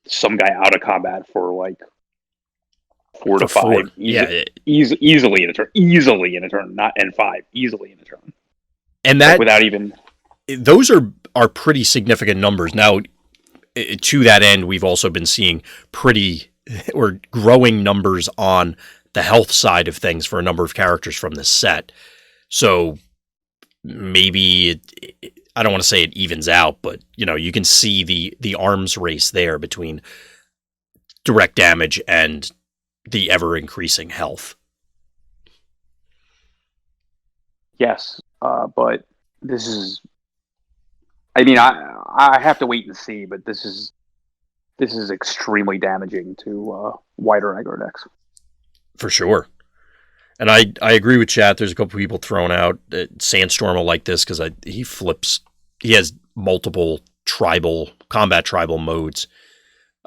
some guy out of combat for like 4 to 5, easily in a turn, not N5, easily in a turn. And that, like, without even, those are pretty significant numbers. Now, to that end, we've also been seeing growing numbers on the health side of things for a number of characters from this set. So maybe I don't want to say it evens out, but you can see the arms race there between direct damage and the ever increasing health. Yes, but this is. I mean, I have to wait and see, but this is extremely damaging to wider aggro decks. For sure. And I agree with chat. There's a couple people throwing out Sandstorm will like this because he flips. He has multiple combat tribal modes.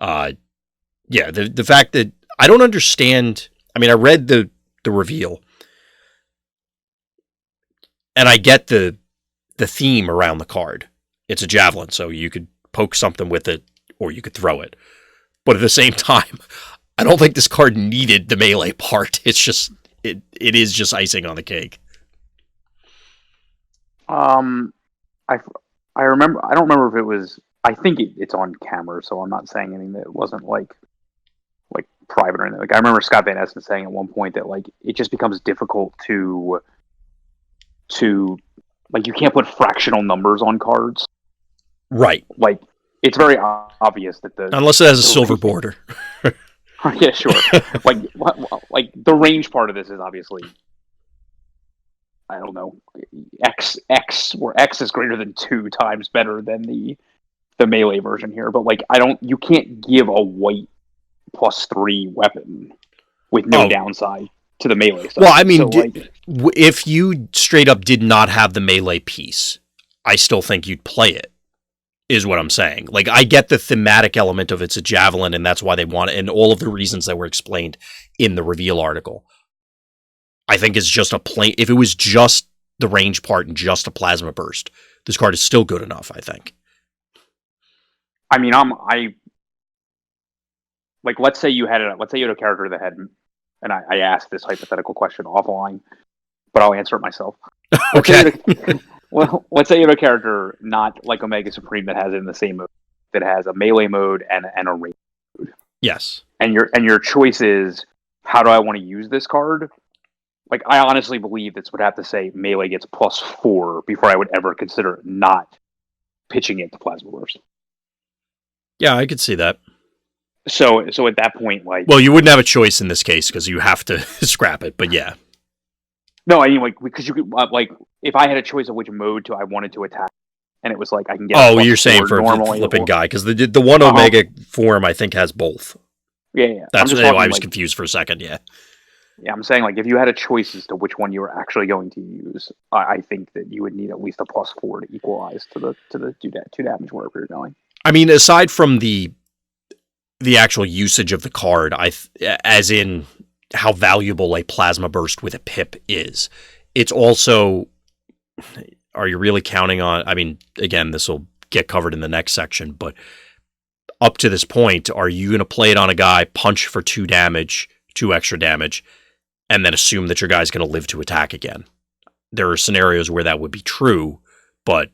Yeah, the fact that I don't understand. I mean, I read the reveal, and I get the theme around the card. It's a javelin, so you could poke something with it, or you could throw it. But at the same time, I don't think this card needed the melee part. It's just it is just icing on the cake. I remember. I don't remember if it was. I think it's on camera, so I'm not saying anything that wasn't like private or anything. Like I remember Scott Van Essen saying at one point that like it just becomes difficult to like you can't put fractional numbers on cards. Right. Like it's very obvious that unless it has a silver border. Yeah, sure. like the range part of this is obviously, I don't know, X where X is greater than 2 times better than the melee version here. But like you can't give a white +3 weapon with no downside to the melee stuff. Well, I mean, if you straight up did not have the melee piece, I still think you'd play it, is what I'm saying. Like, I get the thematic element of it's a javelin, and that's why they want it, and all of the reasons that were explained in the reveal article. I think it's just if it was just the range part and just a plasma burst, this card is still good enough, I think. I mean, like, let's say you had a character that had, and I asked this hypothetical question offline, but I'll answer it myself. Okay. Well, let's say you have a character not like Omega Supreme that has it in the same mode, that has a melee mode and a range mode. Yes. And your choice is, how do I want to use this card? Like, I honestly believe this would have to say melee gets +4 before I would ever consider not pitching it to Plasma Burst. Yeah, I could see that. So at that point, like... Well, you wouldn't have a choice in this case because you have to scrap it, but yeah. No, I mean, like, because you could, like, if I had a choice of which mode I wanted to attack, and it was like, I can get... Oh, you're saying for the flipping guy, because the one Omega form, I think, has both. Yeah. That's why I was confused for a second, yeah. Yeah, I'm saying, like, if you had a choice as to which one you were actually going to use, I think that you would need at least a +4 to equalize to the 2 damage wherever you're going. I mean, aside from the actual usage of the card, as in how valuable a plasma burst with a pip is, it's also, are you really counting on, I mean, again, this will get covered in the next section, but up to this point, are you going to play it on a guy, punch for 2 damage, 2 extra damage, and then assume that your guy's going to live to attack again? There are scenarios where that would be true, but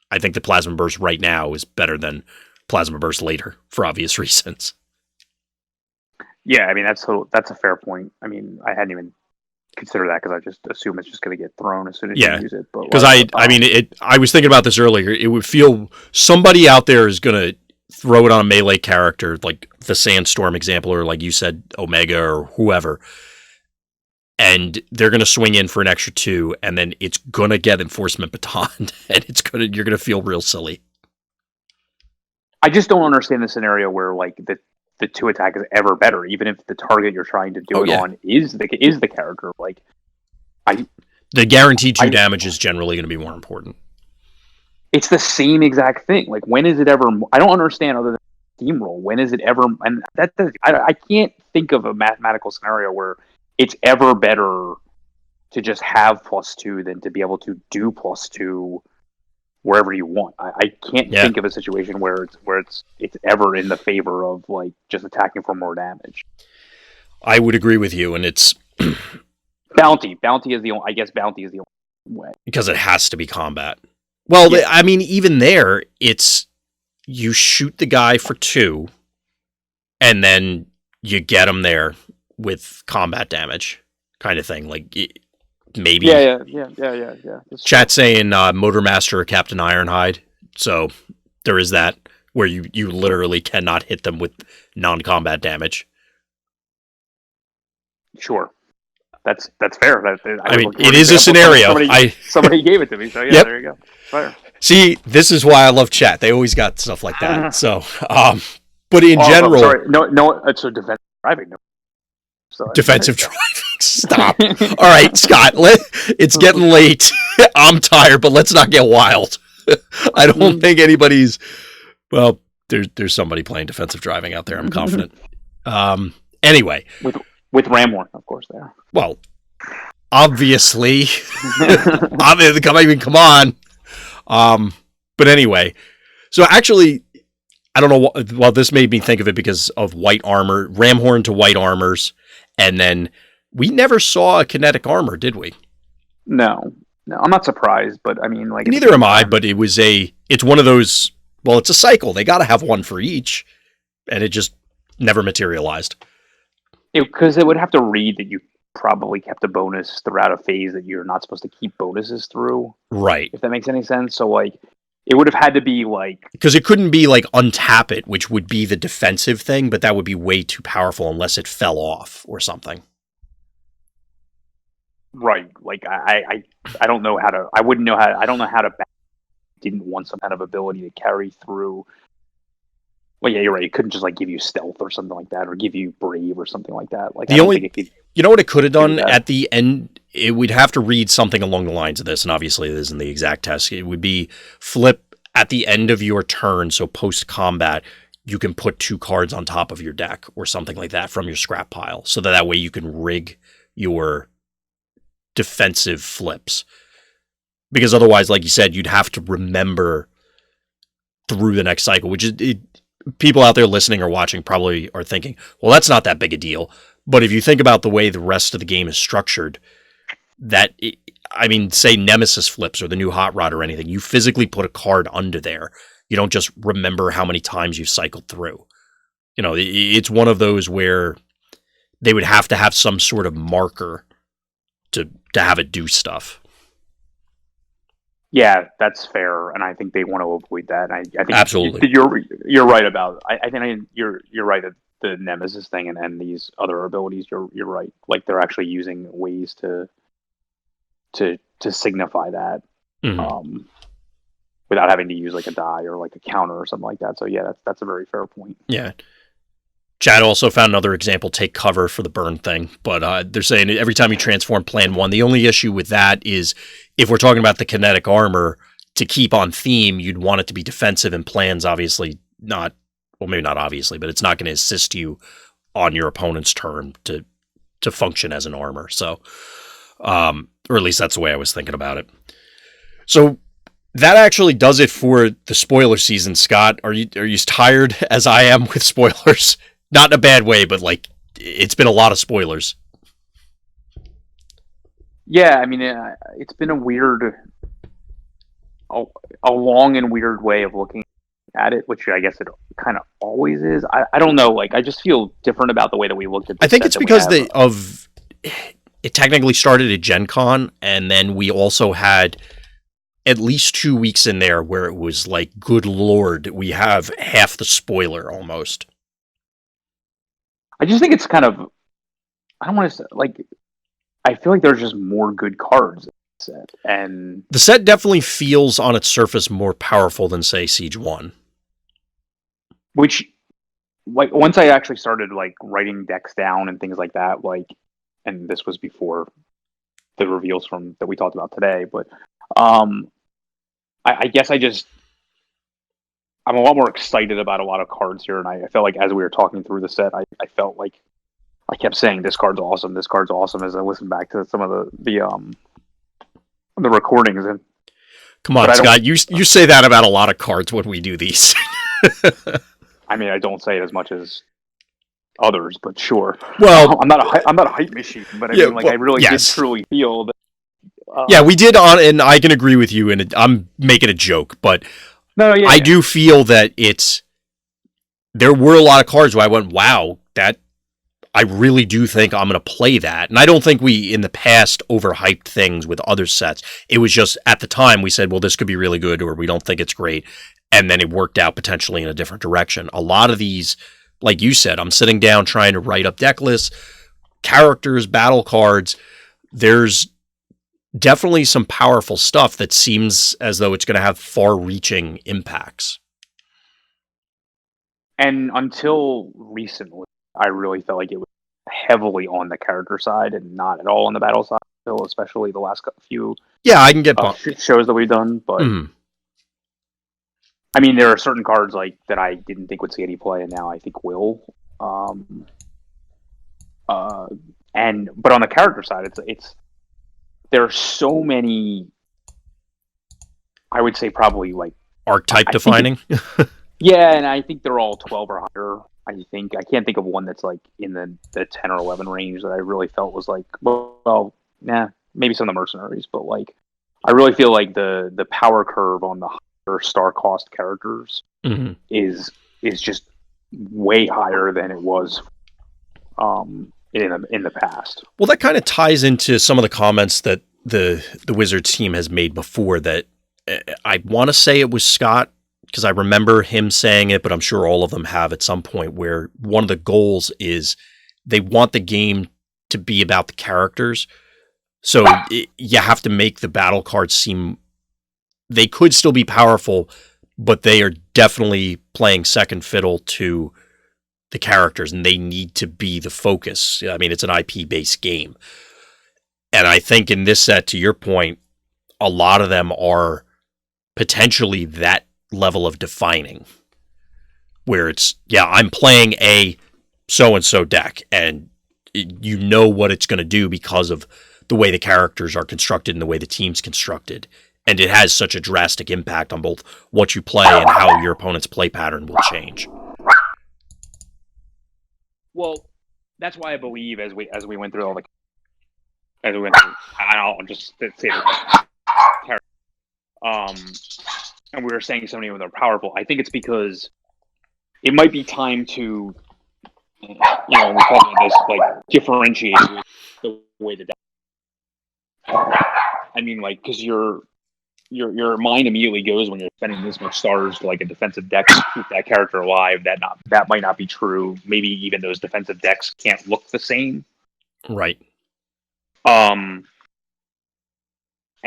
I think the plasma burst right now is better than plasma burst later for obvious reasons. Yeah, I mean, that's a fair point. I mean, I hadn't even considered that because I just assume it's just going to get thrown as soon as you use it. Because I was thinking about this earlier. It would feel somebody out there is going to throw it on a melee character, like the Sandstorm example, or like you said, Omega or whoever, and they're going to swing in for an extra 2, and then it's going to get Enforcement Baton, and you're going to feel real silly. I just don't understand the scenario where like the 2 attack is ever better, even if the target you're trying to do on is the character. Like, the guaranteed 2 damage is generally going to be more important. It's the same exact thing. Like, when is it ever? I don't understand other than steamroll. When is it ever? And I can't think of a mathematical scenario where it's ever better to just have +2 than to be able to do +2 wherever you want. I can't think of a situation where it's ever in the favor of like just attacking for more damage. I would agree with you, and it's bounty. Bounty is the only way, because it has to be combat. Well, yeah. I mean, even there, it's you shoot the guy for 2, and then you get him there with combat damage, kind of thing. Like, maybe. Yeah. Chat saying Motormaster or Captain Ironhide. So there is that, where you literally cannot hit them with non-combat damage. Sure. That's fair. I mean, it is a scenario. Somebody gave it to me, so yeah, Yep. there you go. Fair. See, this is why I love chat. They always got stuff like that. So, but in general, sorry, no, it's a defensive driving. No. So defensive driving. Stop. All right, Scott. It's getting late. I'm tired, but let's not get wild. I don't think anybody's. Well, there's somebody playing defensive driving out there. I'm confident. Anyway, with Ramhorn, of course, there. Well, obviously, come on. But anyway, so actually, I don't know. Well, this made me think of it because of white armor, Ramhorn to white armors, and then we never saw a kinetic armor, did we? No, I'm not surprised, but I mean, like, neither am I. But it's one of those. Well, it's a cycle. They got to have one for each, and it just never materialized. Because it would have to read that you probably kept a bonus throughout a phase that you're not supposed to keep bonuses through. Right. If that makes any sense. So, like, it would have had to be, like... Because it couldn't be, like, untap it, which would be the defensive thing, but that would be way too powerful unless it fell off or something. Right. Like, I don't know how to... I don't know how to... Didn't want some kind of ability to carry through... Well, yeah, you're right. It couldn't just like give you stealth or something like that, or give you brave or something like that. Like, you know what it could have done at the end? It would have to read something along the lines of this, and obviously it isn't the exact test. It would be flip at the end of your turn, so post combat, you can put 2 cards on top of your deck or something like that from your scrap pile, so that way you can rig your defensive flips. Because otherwise, like you said, you'd have to remember through the next cycle, which is people out there listening or watching probably are thinking, well, that's not that big a deal. But if you think about the way the rest of the game is structured, say Nemesis flips or the new Hot Rod or anything, you physically put a card under there. You don't just remember how many times you've cycled through. You know, it's one of those where they would have to have some sort of marker to have it do stuff. Yeah, that's fair, and I think they want to avoid that. I think absolutely you're right about. I think you're right that the Nemesis thing and these other abilities. You're right. Like, they're actually using ways to signify that, without having to use like a die or like a counter or something like that. So yeah, that's a very fair point. Yeah. Chad also found another example, take cover for the burn thing, but they're saying every time you transform plan 1, the only issue with that is if we're talking about the kinetic armor, to keep on theme, you'd want it to be defensive, and plan's obviously not, well, maybe not obviously, but it's not going to assist you on your opponent's turn to function as an armor. So, or at least that's the way I was thinking about it. So that actually does it for the spoiler season, Scott. Are you tired as I am with spoilers? Not in a bad way, but like, it's been a lot of spoilers. Yeah, I mean, it's been a long and weird way of looking at it, which I guess it kind of always is. I don't know. Like, I just feel different about the way that we looked at this. I think it's because it technically started at Gen Con, and then we also had at least 2 weeks in there where it was like, good Lord, we have half the spoiler almost. I just think it's kind of, I don't want to say, like, I feel like there's just more good cards in the set. And the set definitely feels on its surface more powerful than, say, Siege 1. Which, like, once I actually started, like, writing decks down and things like that, like, and this was before the reveals that we talked about today, but I guess I'm a lot more excited about a lot of cards here, and I felt like as we were talking through the set, I felt like I kept saying this card's awesome as I listened back to some of the recordings. And come on, Scott, you say that about a lot of cards when we do these. I mean, I don't say it as much as others, but sure. Well, I'm not a hype machine, but I mean, like, I really did truly feel that. Yeah, we did and I can agree with you, and I'm making a joke, but I do feel that there were a lot of cards where I went, wow, I really do think I'm going to play that. And I don't think we, in the past, overhyped things with other sets. It was just, at the time, we said, well, this could be really good, or we don't think it's great. And then it worked out potentially in a different direction. A lot of these, like you said, I'm sitting down trying to write up deck lists, characters, battle cards. There's definitely some powerful stuff that seems as though it's going to have far-reaching impacts. And until recently, I really felt like it was heavily on the character side and not at all on the battle side, especially the last few I can get shows that we've done. But I mean, there are certain cards like that I didn't think would see any play, and now I think will. But on the character side, it's there are so many. I would say probably like archetype defining. Yeah, and I think they're all 12 or higher. I can't think of one that's like in the 10 or 11 range that I really felt was like, maybe some of the mercenaries, but like I really feel like the power curve on the higher star cost characters is just way higher than it was in the past. Well, that kind of ties into some of the comments that the Wizards team has made before. That I want to say it was Scott, because I remember him saying it, but I'm sure all of them have at some point, where one of the goals is they want the game to be about the characters. So you have to make the battle cards seem, they could still be powerful, but they are definitely playing second fiddle to the characters, and they need to be the focus. I mean, it's an IP-based game. And I think in this set, to your point, a lot of them are potentially that level of defining, where it's, I'm playing a so-and-so deck, and you know what it's going to do because of the way the characters are constructed and the way the team's constructed. And it has such a drastic impact on both what you play and how your opponent's play pattern will change. Well, that's why I believe as we went through and I'll just say that, and we were saying so many of them are powerful. I think it's because it might be time to, when we talk about this, like differentiate the way the deck. I mean, like, because your mind immediately goes when you're spending this much stars to like a defensive deck to keep that character alive. That might not be true. Maybe even those defensive decks can't look the same. Right.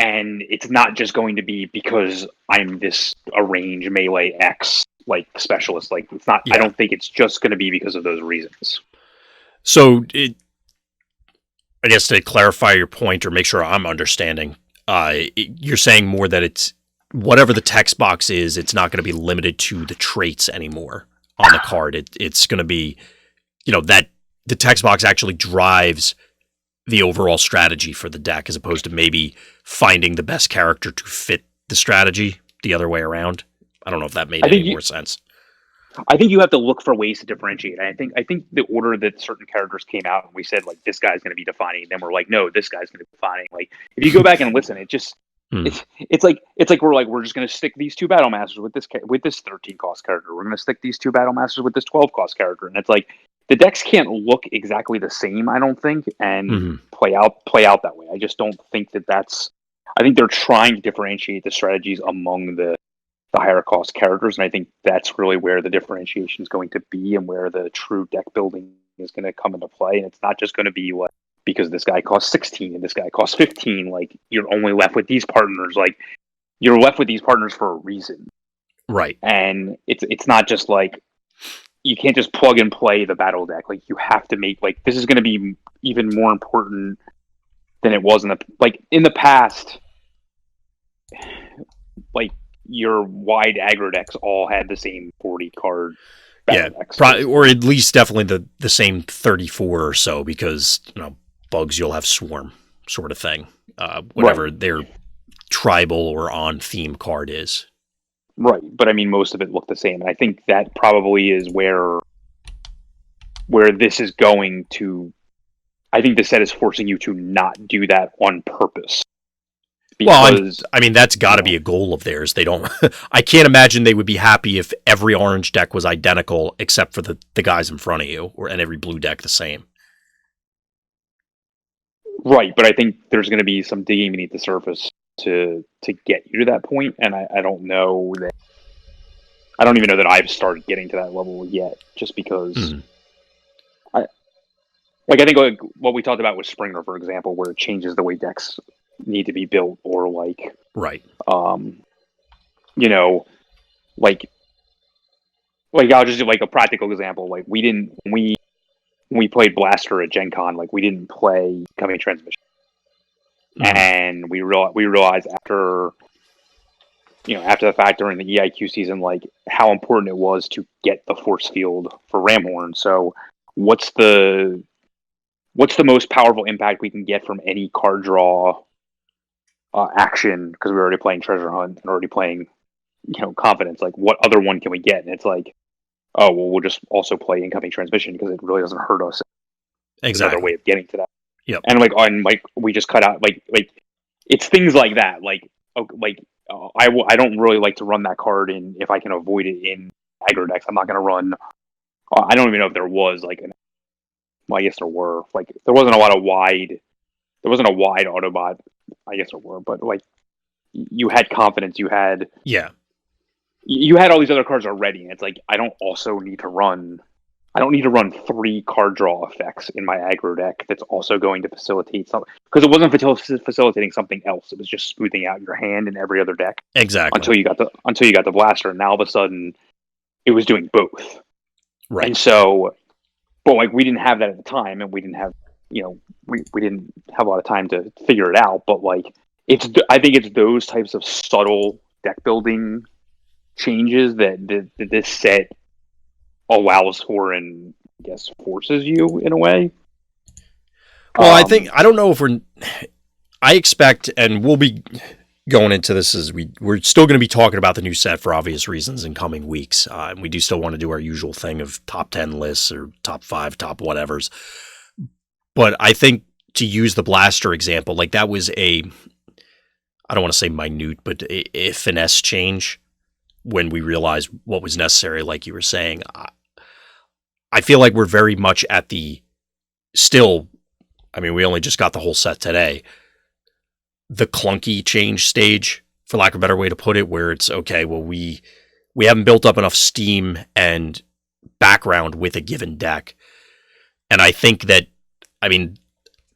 And it's not just going to be because I'm this range melee X like specialist. Like, it's not. Yeah. I don't think it's just going to be because of those reasons. So, I guess to clarify your point or make sure I'm understanding, you're saying more that it's whatever the text box is, it's not going to be limited to the traits anymore on the card. It's going to be, that the text box actually drives the overall strategy for the deck, as opposed to maybe finding the best character to fit the strategy the other way around. I don't know if that made any more sense. I think you have to look for ways to differentiate. I think the order that certain characters came out, and we said like this guy's going to be defining, and then we're like, no, this guy's going to be defining. Like, if you go back and listen, it just it's like we're just going to stick these two battle masters with this 13 cost character. We're going to stick these two battle masters with this 12 cost character, and it's like the decks can't look exactly the same, I don't think, and play out that way. I just don't think that's. I think they're trying to differentiate the strategies among the higher cost characters, and I think that's really where the differentiation is going to be, and where the true deck building is going to come into play. And it's not just going to be like, because this guy costs 16 and this guy costs 15, like you're only left with these partners. Like, you're left with these partners for a reason, right? And it's not just like, you can't just plug and play the battle deck. Like, you have to make, like, this is going to be even more important than it was in the past. Like, your wide aggro decks all had the same 40 card battle decks. Or at least definitely the same 34 or so, because bugs, you'll have swarm sort of thing, whatever their tribal or on theme card is. Right, but I mean, most of it looked the same, and I think that probably is where this is going to. I think the set is forcing you to not do that on purpose. Because, I mean, that's got to be a goal of theirs. They don't. I can't imagine they would be happy if every orange deck was identical except for the guys in front of you, and every blue deck the same. Right, but I think there's going to be some digging beneath the surface to get you to that point, and I don't know that. I don't even know that I've started getting to that level yet, just because I I think like what we talked about with Springer, for example, where it changes the way decks need to be built, or like Right. you know, like I'll just do like a practical example. Like when we played Blaster at Gen Con, like we didn't play Coming Transmission, and we realized after the fact during the EIQ season, like how important it was to get the force field for Ramhorn. So what's the most powerful impact we can get from any card draw action? Because we're already playing Treasure Hunt and already playing, Confidence. Like, what other one can we get? And it's like, oh well, we'll just also play Incoming Transmission because it really doesn't hurt us. Exactly. Another way of getting to that. Yep. And we just cut out like it's things like that. I don't really like to run that card in if I can avoid it in aggro decks. I'm not going to run. I don't even know if there was well, I guess there were. Like, there wasn't a wide Autobot. I guess there were, but like you had Confidence. You had all these other cards already, and it's like I don't need to run 3 card draw effects in my aggro deck that's also going to facilitate something, because it wasn't facilitating something else. It was just smoothing out your hand in every other deck. Exactly. Until you got the Blaster, and now all of a sudden it was doing both. Right. And so, but like we didn't have that at the time, and we didn't have we didn't have a lot of time to figure it out. But like I think it's those types of subtle deck building changes that this set allows for, and I guess forces you in a way. Well, I don't know if I expect, and we'll be going into this as we're still going to be talking about the new set for obvious reasons in coming weeks. And we do still want to do our usual thing of top 10 lists or top 5, top whatevers. But I think to use the Blaster example, like that was I don't want to say minute, but a finesse change when we realized what was necessary, like you were saying. I feel like we're very much at the still, I mean, we only just got the whole set today, the clunky change stage, for lack of a better way to put it, where it's, okay, well, we haven't built up enough steam and background with a given deck. And I think that, I mean,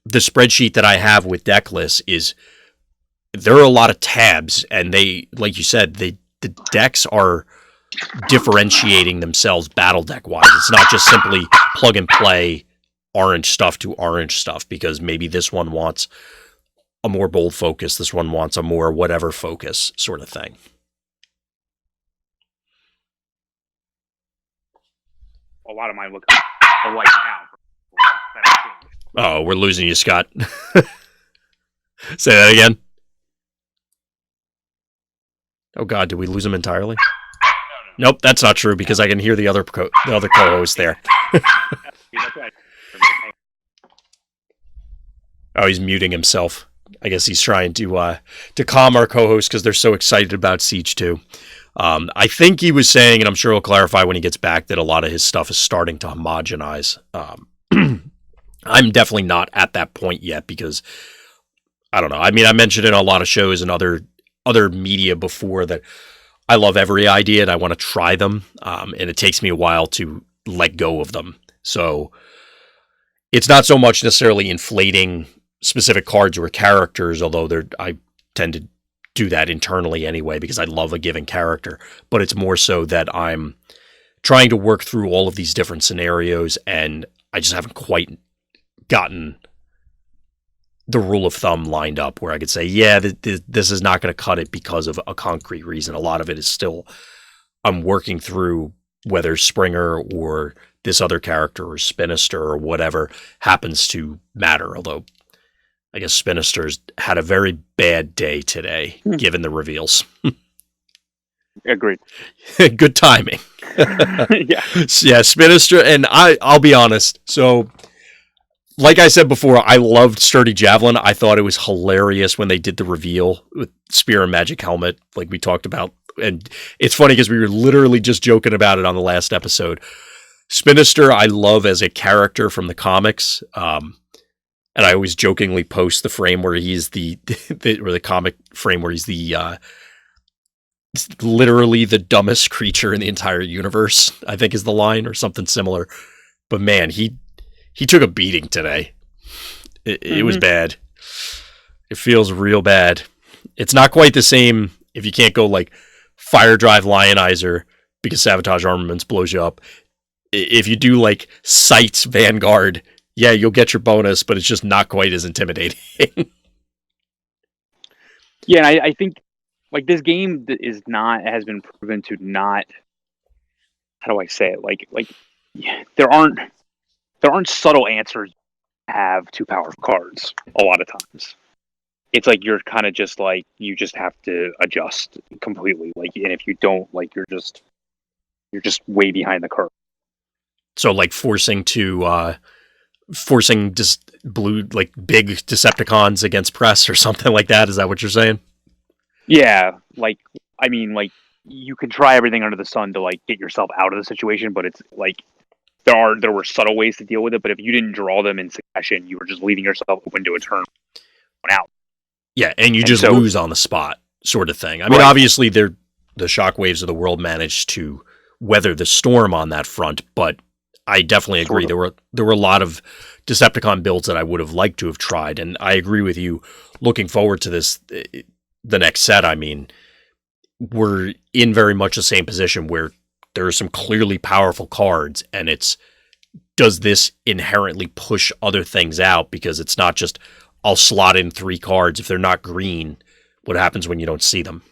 the spreadsheet that I have with deck lists is, there are a lot of tabs, and they, like you said, the decks are differentiating themselves battle deck wise. It's not just simply plug and play orange stuff to orange stuff, because maybe this one wants a more bold focus, this one wants a more whatever focus sort of thing. A lot of mine look alike now. Oh, we're losing you, Scott. Say that again. Oh God, did we lose him entirely? Nope, that's not true, because I can hear the other co-host there. Oh, he's muting himself. I guess he's trying to calm our co-host because they're so excited about Siege 2. I think he was saying, and I'm sure he'll clarify when he gets back, that a lot of his stuff is starting to homogenize. I'm definitely not at that point yet, because I don't know. I mean, I mentioned it on a lot of shows and other media before that I love every idea and I want to try them, and it takes me a while to let go of them. So it's not so much necessarily inflating specific cards or characters, although I tend to do that internally anyway because I love a given character, but it's more so that I'm trying to work through all of these different scenarios, and I just haven't quite gotten the rule of thumb lined up where I could say, yeah, this is not going to cut it because of a concrete reason. A lot of it is still, I'm working through whether Springer or this other character or Spinister or whatever happens to matter. Although I guess Spinister's had a very bad day today, given the reveals. Agreed. Good timing. Yeah. Yeah, Spinister, and I'll be honest. So, like I said before, I loved Sturdy Javelin. I thought it was hilarious when they did the reveal with Spear and Magic Helmet, like we talked about. And it's funny because we were literally just joking about it on the last episode. Spinister, I love as a character from the comics. And I always jokingly post the frame where he's or the comic frame where he's literally the dumbest creature in the entire universe, I think is the line, or something similar. But man, he took a beating today. It was bad. It feels real bad. It's not quite the same if you can't go like Fire Drive Lionizer because Sabotage Armaments blows you up. If you do like Sights Vanguard, yeah, you'll get your bonus, but it's just not quite as intimidating. Yeah, and I think like this game has been proven to not, how do I say it? Like there aren't subtle answers to have 2 powerful cards a lot of times. It's like you're kind of just like, you just have to adjust completely. Like, and if you don't, like, you're just way behind the curve. So like forcing blue, like big Decepticons against press or something like that. Is that what you're saying? Yeah, like, I mean, like, you can try everything under the sun to like get yourself out of the situation, but it's like there were subtle ways to deal with it. But if you didn't draw them in succession, you were just leaving yourself open to a turn out. Yeah, and you just lose on the spot, sort of thing. I mean, obviously, the Shockwaves of the world managed to weather the storm on that front, but I definitely agree. There were a lot of Decepticon builds that I would have liked to have tried, and I agree with you. Looking forward to this, the next set. I mean, we're in very much the same position where there are some clearly powerful cards, and does this inherently push other things out? Because it's not just, I'll slot in 3 cards. If they're not green, what happens when you don't see them?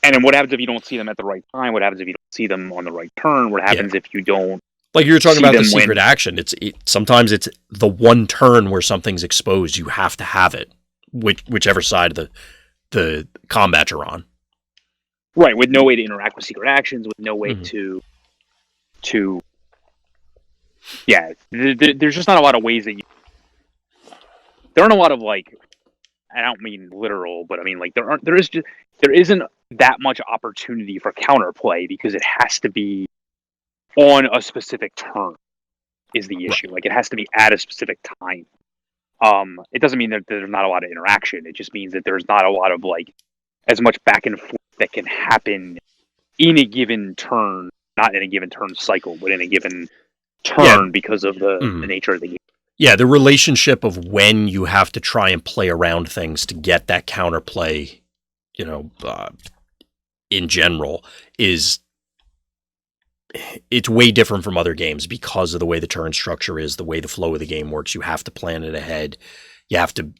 And then what happens if you don't see them at the right time? What happens if you don't see them on the right turn? What happens if you don't? Like you were talking about the secret action. Sometimes it's the one turn where something's exposed. You have to have it, whichever side of the combat you're on. Right, with no way to interact with secret actions, with no way to yeah. There's just not a lot of ways that there aren't a lot of, like, I don't mean literal, but I mean, like, there isn't that much opportunity for counterplay because it has to be on a specific turn is the issue. Like, it has to be at a specific time. It doesn't mean that there's not a lot of interaction. It just means that there's not a lot of, like, as much back and forth that can happen in a given turn, not in a given turn cycle, but in a given turn because of the nature of the game. Yeah, the relationship of when you have to try and play around things to get that counterplay, in general, it's way different from other games because of the way the turn structure is, the way the flow of the game works. You have to plan it ahead. You have to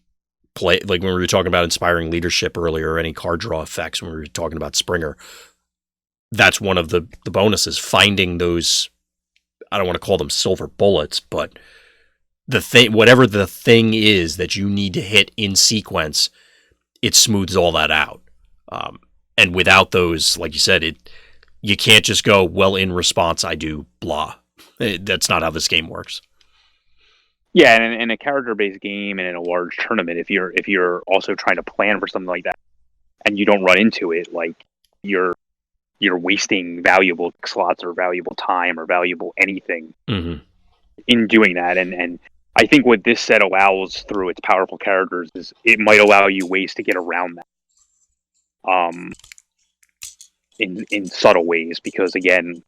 play, like when we were talking about inspiring leadership earlier, or any card draw effects when we were talking about Springer. That's one of the bonuses, finding those, I don't want to call them silver bullets, but whatever the thing is that you need to hit in sequence, it smooths all that out. And without those, like you said, you can't just go, well, in response, I do blah. That's not how this game works. Yeah, and in a character-based game and in a large tournament, if you're also trying to plan for something like that, and you don't run into it, like you're wasting valuable slots or valuable time or valuable anything in doing that. And I think what this set allows through its powerful characters is it might allow you ways to get around that. In subtle ways, because again,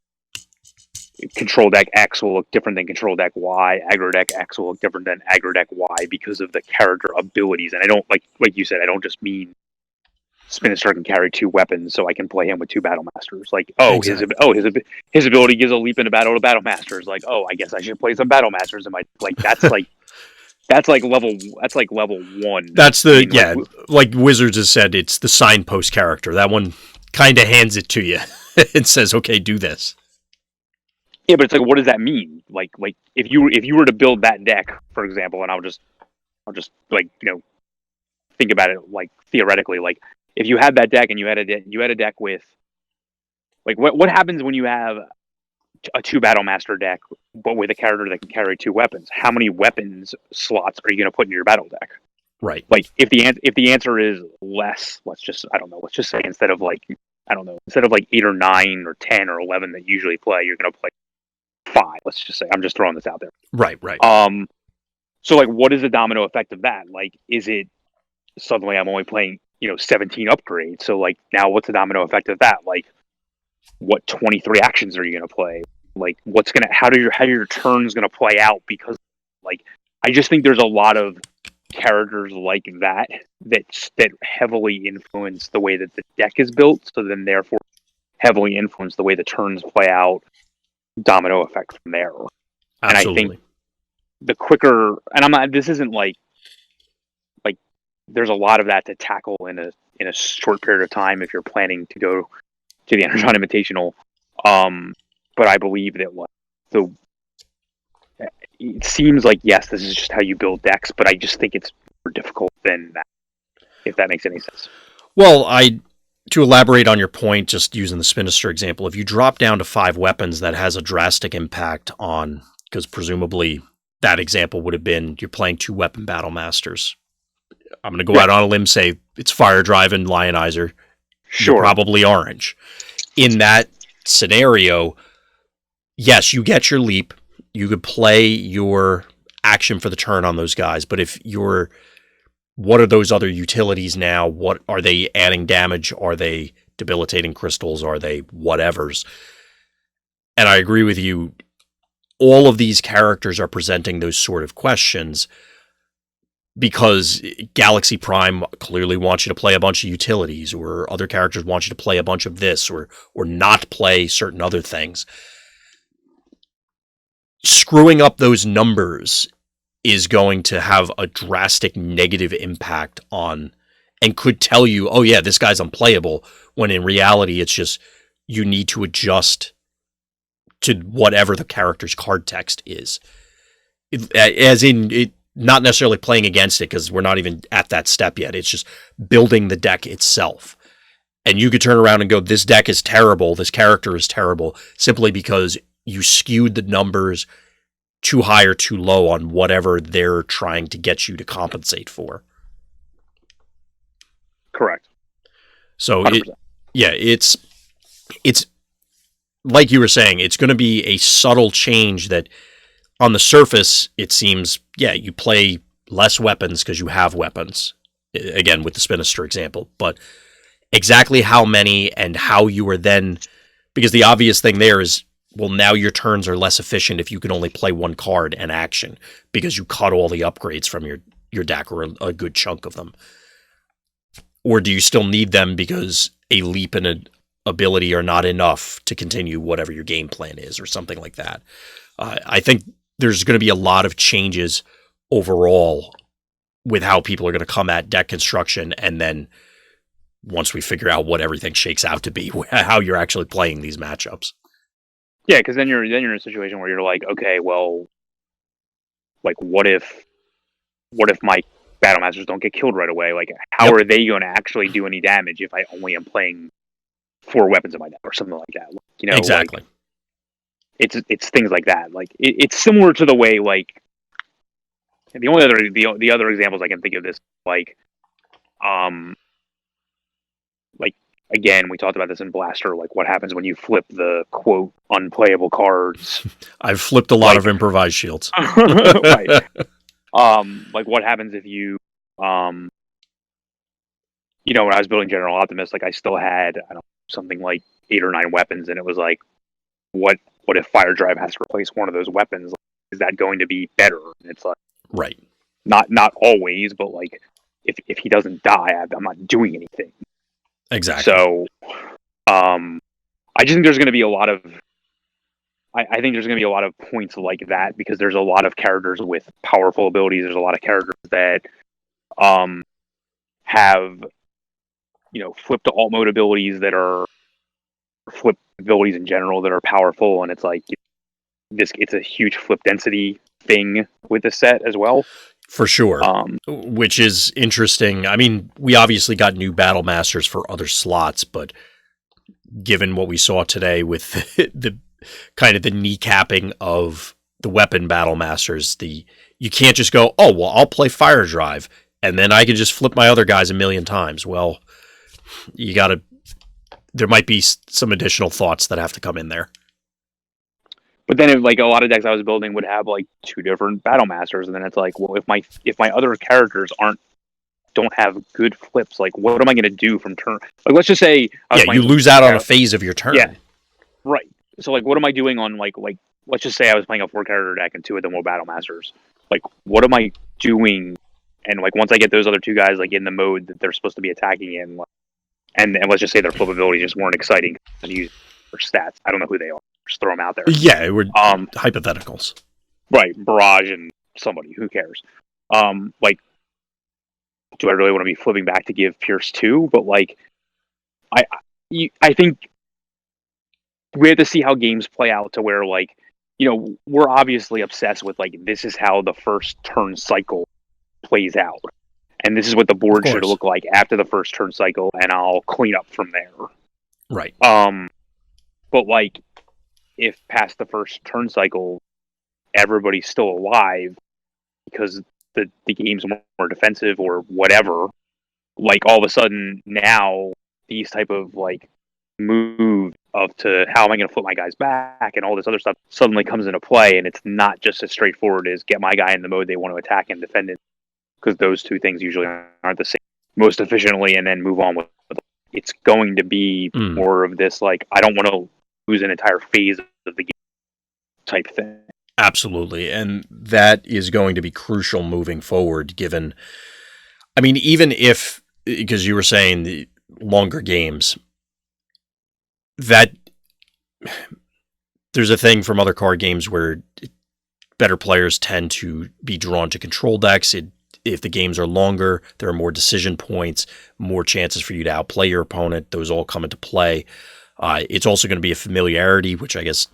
control deck X will look different than control deck Y. Aggro deck X will look different than aggro deck Y because of the character abilities. And I don't like you said, I don't just mean Sinister can carry 2 weapons, so I can play him with 2 Battle Masters. Like, his ability gives a leap into battle to Battle Masters. Like, I guess I should play some Battle Masters in my that's like level 1. That's like Wizards has said, it's the signpost character. That one kind of hands it to you and says, okay, do this. Yeah, but it's like, what does that mean? Like if you were to build that deck, for example, and I'll just like, think about it like theoretically, like if you had that deck and you had a deck with, like, what happens when you have a 2 Battle Master deck, but with a character that can carry 2 weapons? How many weapons slots are you going to put in your battle deck? Right. Like, if the answer is less, let's just say instead of like 8 or 9 or 10 or 11 that you usually play, you're going to play 5. Let's just say, I'm just throwing this out there. Right. So, like, what is the domino effect of that? Like, is it suddenly I'm only playing, 17 upgrades? So, like, now what's the domino effect of that? Like, what 23 actions are you going to play? Like, how are your turns going to play out? Because, like, I just think there's a lot of characters like that heavily influence the way that the deck is built. So then, therefore, heavily influence the way the turns play out. Domino effect from there. Absolutely. And I think the quicker, and I'm not. This isn't like there's a lot of that to tackle in a short period of time if you're planning to go to the Energon Invitational. But I believe that it seems like, yes, this is just how you build decks, but I just think it's more difficult than that, if that makes any sense. Well, to elaborate on your point, just using the Spinister example, if you drop down to 5 weapons, that has a drastic impact on, because presumably that example would have been you're playing 2 weapon battle masters. I'm going to go out on a limb, say it's Fire Drive and Lionizer. Sure. You're probably orange. In that scenario, yes, you get your leap. You could play your action for the turn on those guys, but what are those other utilities now? What are they adding damage? Are they debilitating crystals? Are they whatevers? And I agree with you. All of these characters are presenting those sort of questions because Galaxy Prime clearly wants you to play a bunch of utilities, or other characters want you to play a bunch of this, or not play certain other things. Screwing up those numbers is going to have a drastic negative impact on, and could tell you, oh yeah, this guy's unplayable, when in reality it's just you need to adjust to whatever the character's card text is. Not necessarily playing against it, because we're not even at that step yet. It's just building the deck itself. And you could turn around and go, this deck is terrible, this character is terrible, simply because you skewed the numbers too high or too low on whatever they're trying to get you to compensate for. Correct. So, it's like you were saying, it's going to be a subtle change that on the surface, it seems, you play less weapons because you have weapons. Again, with the Spinister example. But exactly how many and how you are then... Because the obvious thing there is, well, now your turns are less efficient if you can only play 1 card and action, because you cut all the upgrades from your deck, or a good chunk of them. Or do you still need them because a leap and an ability are not enough to continue whatever your game plan is, or something like that? I think there's going to be a lot of changes overall with how people are going to come at deck construction, and then once we figure out what everything shakes out to be, how you're actually playing these matchups. Yeah, because then you're in a situation where you're like, okay, well, like, what if my battle masters don't get killed right away? Like, how are they going to actually do any damage if I only am playing 4 weapons in my deck, or something like that? Exactly. Like, it's things like that. Like, it's similar to the way, like, the other examples I can think of this, like, again, we talked about this in Blaster, like, what happens when you flip the, quote, unplayable cards. I've flipped a lot of improvised shields. Right. Like, what happens if you, when I was building General Optimus, like, I still had, something like 8 or 9 weapons, and it was like, what if Fire Drive has to replace one of those weapons? Like, is that going to be better? And it's like, right. Not always, but, like, if he doesn't die, I'm not doing anything. Exactly. So, I just think there's going to be a lot of... I think there's going to be a lot of points like that, because there's a lot of characters with powerful abilities. There's a lot of characters that have, flipped alt mode abilities that are flip abilities in general that are powerful, and it's like it's a huge flip density thing with the set as well. For sure. Which is interesting. I mean, we obviously got new battle masters for other slots, but given what we saw today with the kind of the kneecapping of the weapon battle masters, you can't just go, oh, well, I'll play Fire Drive, and then I can just flip my other guys a million times. Well, there might be some additional thoughts that have to come in there. But then, if, like, a lot of decks I was building would have like 2 different battle masters, and then it's like, well, if my other characters don't have good flips, like, what am I going to do from turn? Like, let's just say you lose out on a phase of your turn. Yeah, right. So, like, what am I doing on like let's just say I was playing a 4-character deck and 2 of them were battle masters. Like, what am I doing? And like, once I get those other 2 guys like in the mode that they're supposed to be attacking in, like, and let's just say their flipability just weren't exciting to use for stats. I don't know who they are. Just throw them out there. Yeah, we're hypotheticals. Right, Barrage and somebody. Who cares? Like, do I really want to be flipping back to give Pierce 2? But like, I think we have to see how games play out to where, like, we're obviously obsessed with like, this is how the first turn cycle plays out, and this is what the board should look like after the first turn cycle, and I'll clean up from there. Right. But like, if past the first turn cycle, everybody's still alive because the game's more defensive or whatever, like, all of a sudden now these type of like move of to how am I going to flip my guys back and all this other stuff suddenly comes into play, and it's not just as straightforward as get my guy in the mode they want to attack and defend it, because those 2 things usually aren't the same most efficiently, and then move on with it's going to be more of this, like, I don't want to lose an entire phase of the game type thing. Absolutely, and that is going to be crucial moving forward, given, I mean, even if, because you were saying the longer games, that there's a thing from other card games where better players tend to be drawn to control decks. If the games are longer, there are more decision points, more chances for you to outplay your opponent. Those all come into play. It's also going to be a familiarity, which I guess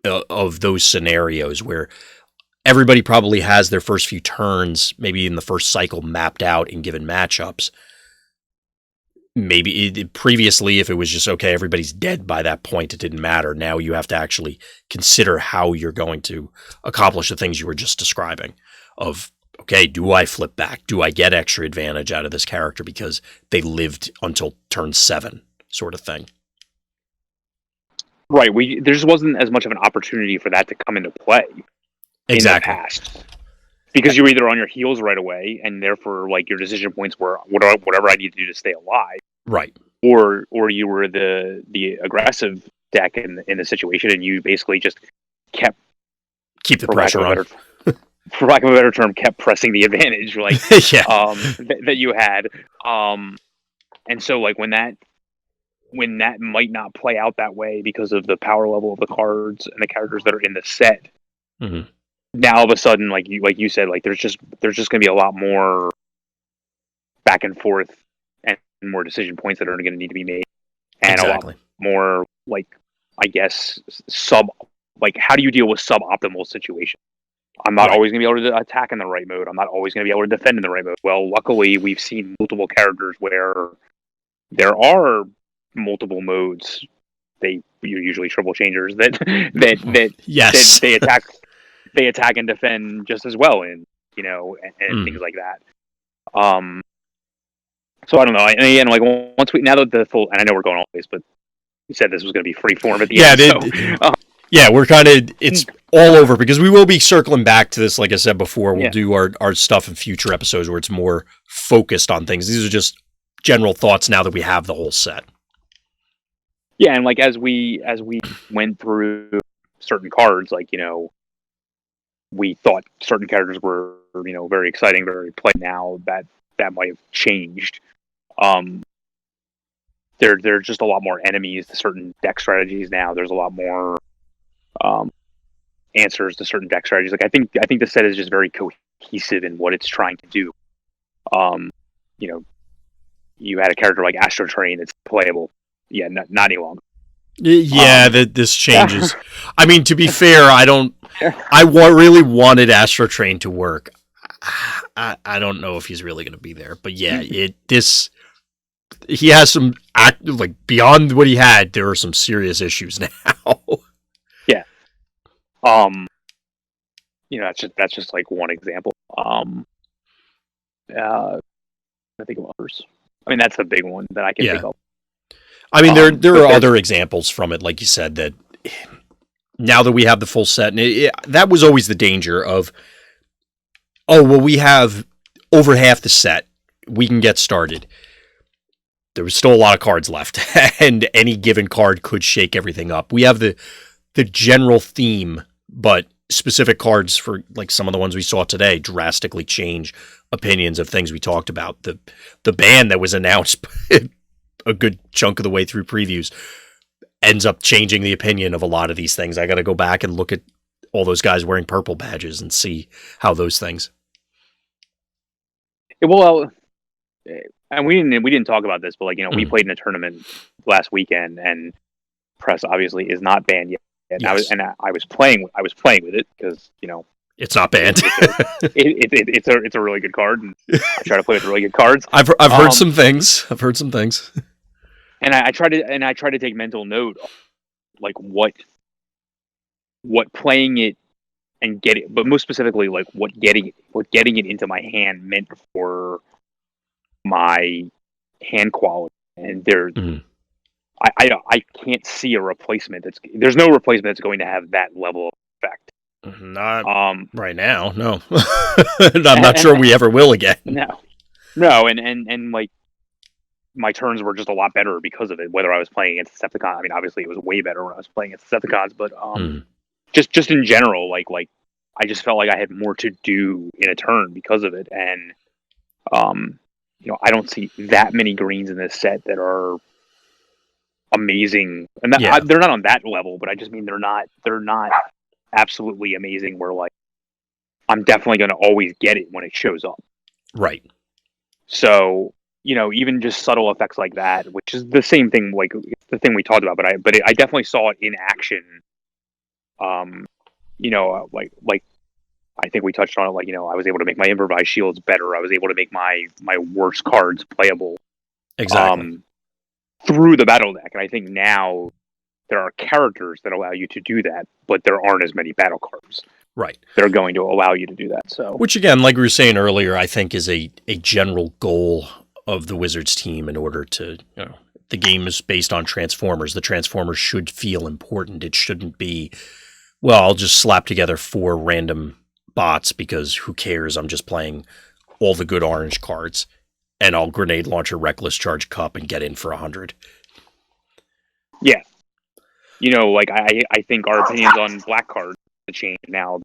of those scenarios where everybody probably has their first few turns, maybe in the first cycle, mapped out in given matchups. Maybe previously, if it was just, okay, everybody's dead by that point, it didn't matter. Now you have to actually consider how you're going to accomplish the things you were just describing of, okay, do I flip back? Do I get extra advantage out of this character because they lived until turn 7 sort of thing? Right. There just wasn't as much of an opportunity for that to come into play exactly. in the past. Because you were either on your heels right away, and therefore, like, your decision points were whatever I need to do to stay alive. Right. Or you were the aggressive deck in the situation, and you basically just kept the pressure on. For lack of a better term, kept pressing the advantage, like, yeah. That you had. And so, like, when that might not play out that way because of the power level of the cards and the characters that are in the set. Mm-hmm. Now all of a sudden, like you said, like, there's just going to be a lot more back and forth and more decision points that are going to need to be made, and a lot more, like, I guess, how do you deal with suboptimal situations? I'm not always going to be able to attack in the right mode. I'm not always going to be able to defend in the right mode. Well, luckily, we've seen multiple characters where there are multiple modes. You're usually triple changers that yes. that they attack and defend just as well in, and things like that. So I don't know. And again, like, now that the full, and I know we're going all this, but you said this was going to be free form at the end. Yeah, we're kind of, it's all over, because we will be circling back to this. Like I said before, we'll do our stuff in future episodes where it's more focused on things. These are just general thoughts now that we have the whole set. Yeah, and like, as we went through certain cards, like, we thought certain characters were, very exciting, very play. Now that might have changed. There are just a lot more enemies to certain deck strategies now. There's a lot more answers to certain deck strategies. Like, I think the set is just very cohesive in what it's trying to do. You had a character like Astro Train that's playable. Yeah, not any longer. Yeah, this changes. I mean, to be fair, I really wanted Astro Train to work. I don't know if he's really going to be there, but yeah, he has some beyond what he had. There are some serious issues now. Yeah. That's just like one example. I think of others. I mean, that's the big one that I can think of. I mean, there are other examples from it, like you said, that now that we have the full set, and that was always the danger of, oh, well, we have over half the set. We can get started. There was still a lot of cards left, and any given card could shake everything up. We have the general theme, but specific cards for like some of the ones we saw today drastically change opinions of things we talked about. The ban that was announced a good chunk of the way through previews ends up changing the opinion of a lot of these things. I got to go back and look at all those guys wearing purple badges and see how those things. Well, and we didn't talk about this, but like, we played in a tournament last weekend, and press obviously is not banned yet. Yes. I was playing with it because it's not banned. it's a really good card, and I try to play with really good cards. I've heard some things. And I try to take mental note of, like, what playing it and get it, but most specifically, like, what getting it into my hand meant for my hand quality. And I can't see a replacement there's no replacement that's going to have that level of effect. Not right now, no. I'm not sure we ever will again. No, and like, my turns were just a lot better because of it, whether I was playing against Decepticons. I mean, obviously it was way better when I was playing against Decepticons, but just in general, like I just felt like I had more to do in a turn because of it. And I don't see that many greens in this set that are amazing, and they're not on that level, but I just mean they're not absolutely amazing where, like, I'm definitely going to always get it when it shows up. Right. So, even just subtle effects like that, which is the same thing, like the thing we talked about, but I definitely saw it in action. Like I think we touched on it, like, I was able to make my improvised shields better. I was able to make my worst cards playable. Exactly. Through the battle deck. And I think now there are characters that allow you to do that, but there aren't as many battle cards. Right. That are going to allow you to do that. So, which again, like we were saying earlier, I think is a general goal of the Wizards team in order to, the game is based on Transformers. The Transformers should feel important. It shouldn't be, well, I'll just slap together 4 random bots because who cares? I'm just playing all the good orange cards. And I'll grenade launcher, reckless charge, cup, and get in for 100. Yeah, like I think our opinions on black cards have changed now.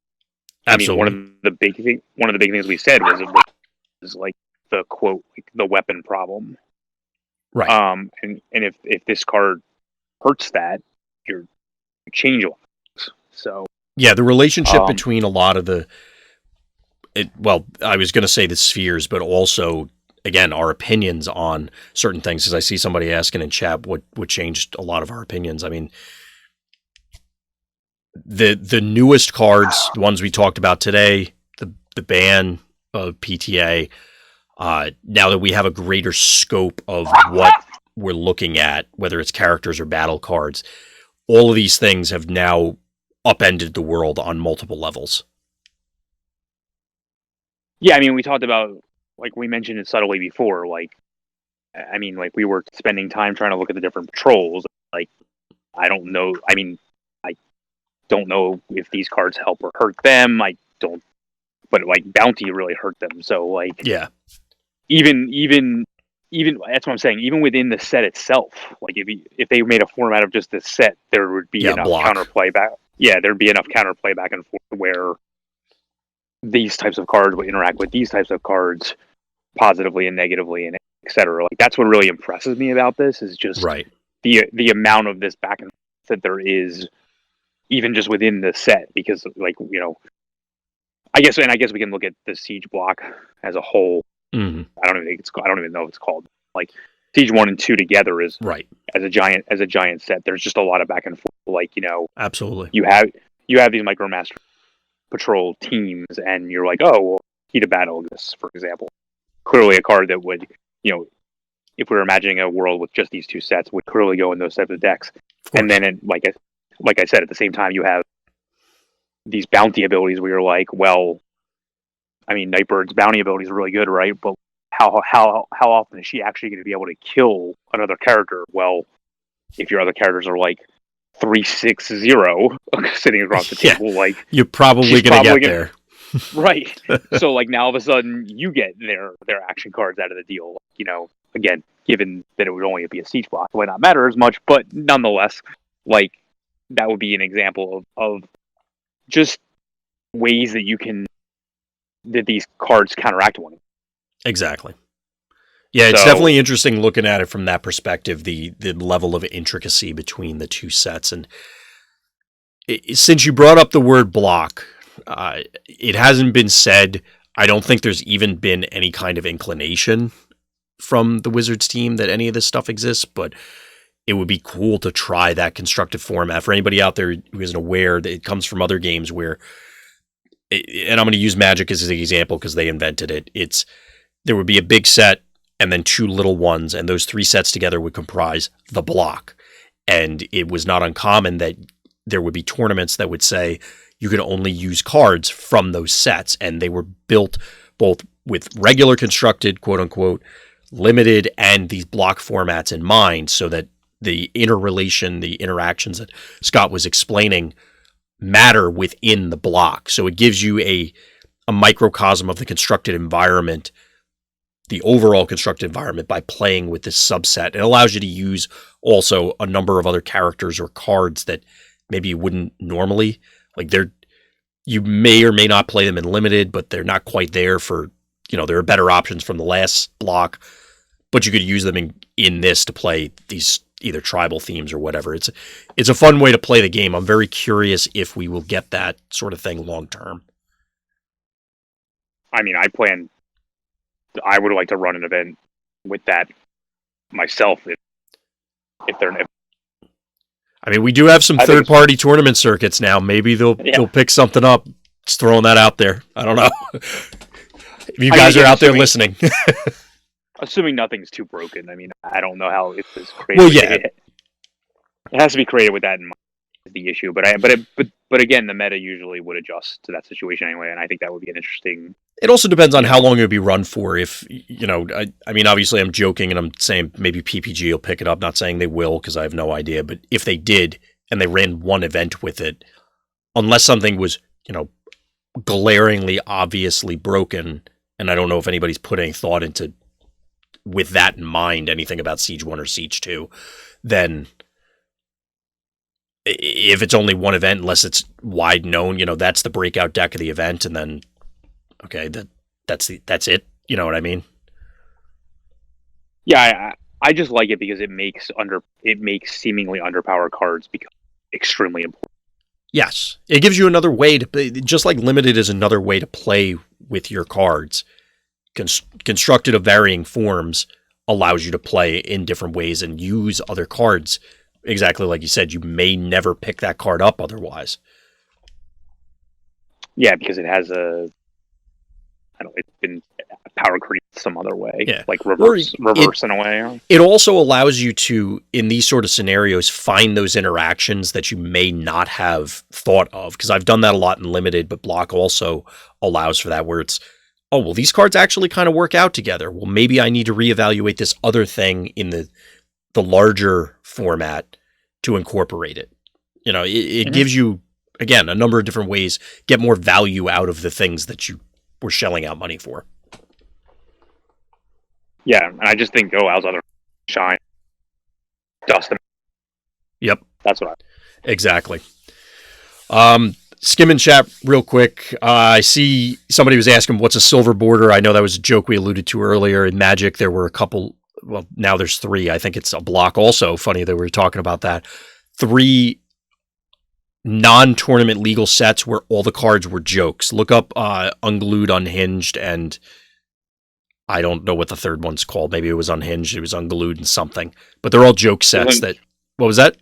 Absolutely. I mean, one of the big things we said was like the quote, like, the weapon problem. Right. And if this card hurts that, you're change a lot. So yeah, the relationship between a lot of I was going to say the spheres, but also, again, our opinions on certain things, because I see somebody asking in chat what changed a lot of our opinions. I mean, the newest cards, the ones we talked about today, the ban of PTA, now that we have a greater scope of what we're looking at, whether it's characters or battle cards, all of these things have now upended the world on multiple levels. Yeah, I mean, we talked about, like, we mentioned it subtly before, like, I mean, like, we were spending time trying to look at the different patrols. Like, I don't know. I mean, I don't know if these cards help or hurt them. I don't, but, like, bounty really hurt them. So, like, yeah, even that's what I'm saying. Even within the set itself, like, if they made a format of just this set, there would be enough counterplay back. Yeah, there'd be enough counterplay back and forth where these types of cards would interact with these types of cards positively and negatively, and etc. Like, that's what really impresses me about this, is just the amount of this back and forth that there is, even just within the set. Because, like, I guess we can look at the Siege block as a whole. Mm-hmm. I don't even know if it's called, like, Siege 1 and 2 together is as a giant set. There's just a lot of back and forth. Like, absolutely, you have these Micromaster Patrol teams, and you're like, oh, well, Heat of Battle exists, for example. Clearly a card that would, if we were imagining a world with just these two sets, would clearly go in those types of decks. And then, like I said, at the same time, you have these bounty abilities where you're like, well, I mean, Nightbird's bounty ability is really good, right? But how often is she actually going to be able to kill another character? Well, if your other characters are like 360 sitting across the table. Like, you're probably going to get there. Right. So, like, now all of a sudden you get their action cards out of the deal. You know, again, given that it would only be a siege block, it would not matter as much, but nonetheless, like, that would be an example of just ways that these cards counteract one another. Exactly. Yeah, it's definitely interesting looking at it from that perspective, the level of intricacy between the two sets. And since you brought up the word block, it hasn't been said. I don't think there's even been any kind of inclination from the Wizards team that any of this stuff exists, but it would be cool to try that constructed format. For anybody out there who isn't aware, that it comes from other games where, and I'm going to use Magic as an example because they invented it. There would be a big set and then two little ones, and those three sets together would comprise the block. And it was not uncommon that there would be tournaments that would say you could only use cards from those sets, and they were built both with regular constructed, quote unquote, limited, and these block formats in mind, so that the interrelation, the interactions that Scott was explaining matter within the block. So it gives you a microcosm of the constructed environment, the overall constructed environment, by playing with this subset. It allows you to use also a number of other characters or cards that maybe you wouldn't normally. Like, you may or may not play them in limited, but they're not quite there for, there are better options from the last block, but you could use them in this to play these either tribal themes or whatever. It's a fun way to play the game. I'm very curious if we will get that sort of thing long term. I mean, I would like to run an event with that myself if they're. I mean, we do have some third-party tournament circuits now. Maybe they'll pick something up. Just throwing that out there. I don't know. If you guys are out there listening. Assuming nothing's too broken. I mean, I don't know how it's created. Well, yeah. It has to be created with that in mind, is the issue. But again, the meta usually would adjust to that situation anyway, and I think that would be an interesting. It also depends on how long it would be run for. If, I mean, obviously I'm joking and I'm saying maybe PPG will pick it up. Not saying they will because I have no idea. But if they did and they ran one event with it, unless something was, glaringly obviously broken, and I don't know if anybody's put any thought into, with that in mind, anything about Siege 1 or Siege 2, then if it's only one event, unless it's wide known, that's the breakout deck of the event, and then okay, that's it. You know what I mean? Yeah, I just like it because it makes seemingly underpowered cards become extremely important. Yes, it gives you another way to, just like limited is another way to play with your cards. Constructed of varying forms allows you to play in different ways and use other cards. Exactly like you said, you may never pick that card up otherwise. Yeah, because it has it's been power creep some other way, like reverse in a way. It also allows you to, in these sort of scenarios, find those interactions that you may not have thought of. Because I've done that a lot in limited, but block also allows for that, where it's, oh, well, these cards actually kind of work out together. Well, maybe I need to reevaluate this other thing in the larger format to incorporate it. It gives you, again, a number of different ways, get more value out of the things that you were shelling out money for. Yeah, and I just think allows other shine, dust them. Yep. That's what Exactly. Skimming chat real quick. I see somebody was asking what's a silver border. I know that was a joke we alluded to earlier. In Magic, there were a couple. Well, now there's 3. I think it's a block also. Funny that we were talking about that. 3 non-tournament legal sets where all the cards were jokes. Look up Unglued, Unhinged, and I don't know what the third one's called. Maybe it was Unhinged, it was Unglued and something. But they're all joke sets. What was that?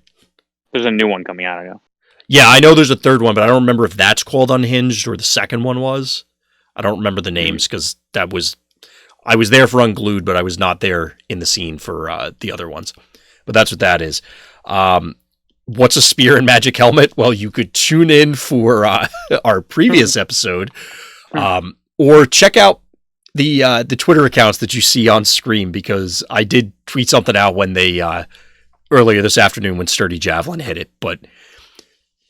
There's a new one coming out, I know. Yeah, I know there's a third one, but I don't remember if that's called Unhinged or the second one was. I don't remember the names because I was there for Unglued, but I was not there in the scene for the other ones. But that's what that is. What's a spear and magic helmet? Well, you could tune in for our previous episode, or check out the Twitter accounts that you see on screen, because I did tweet something out when they earlier this afternoon when Sturdy Javelin hit it, but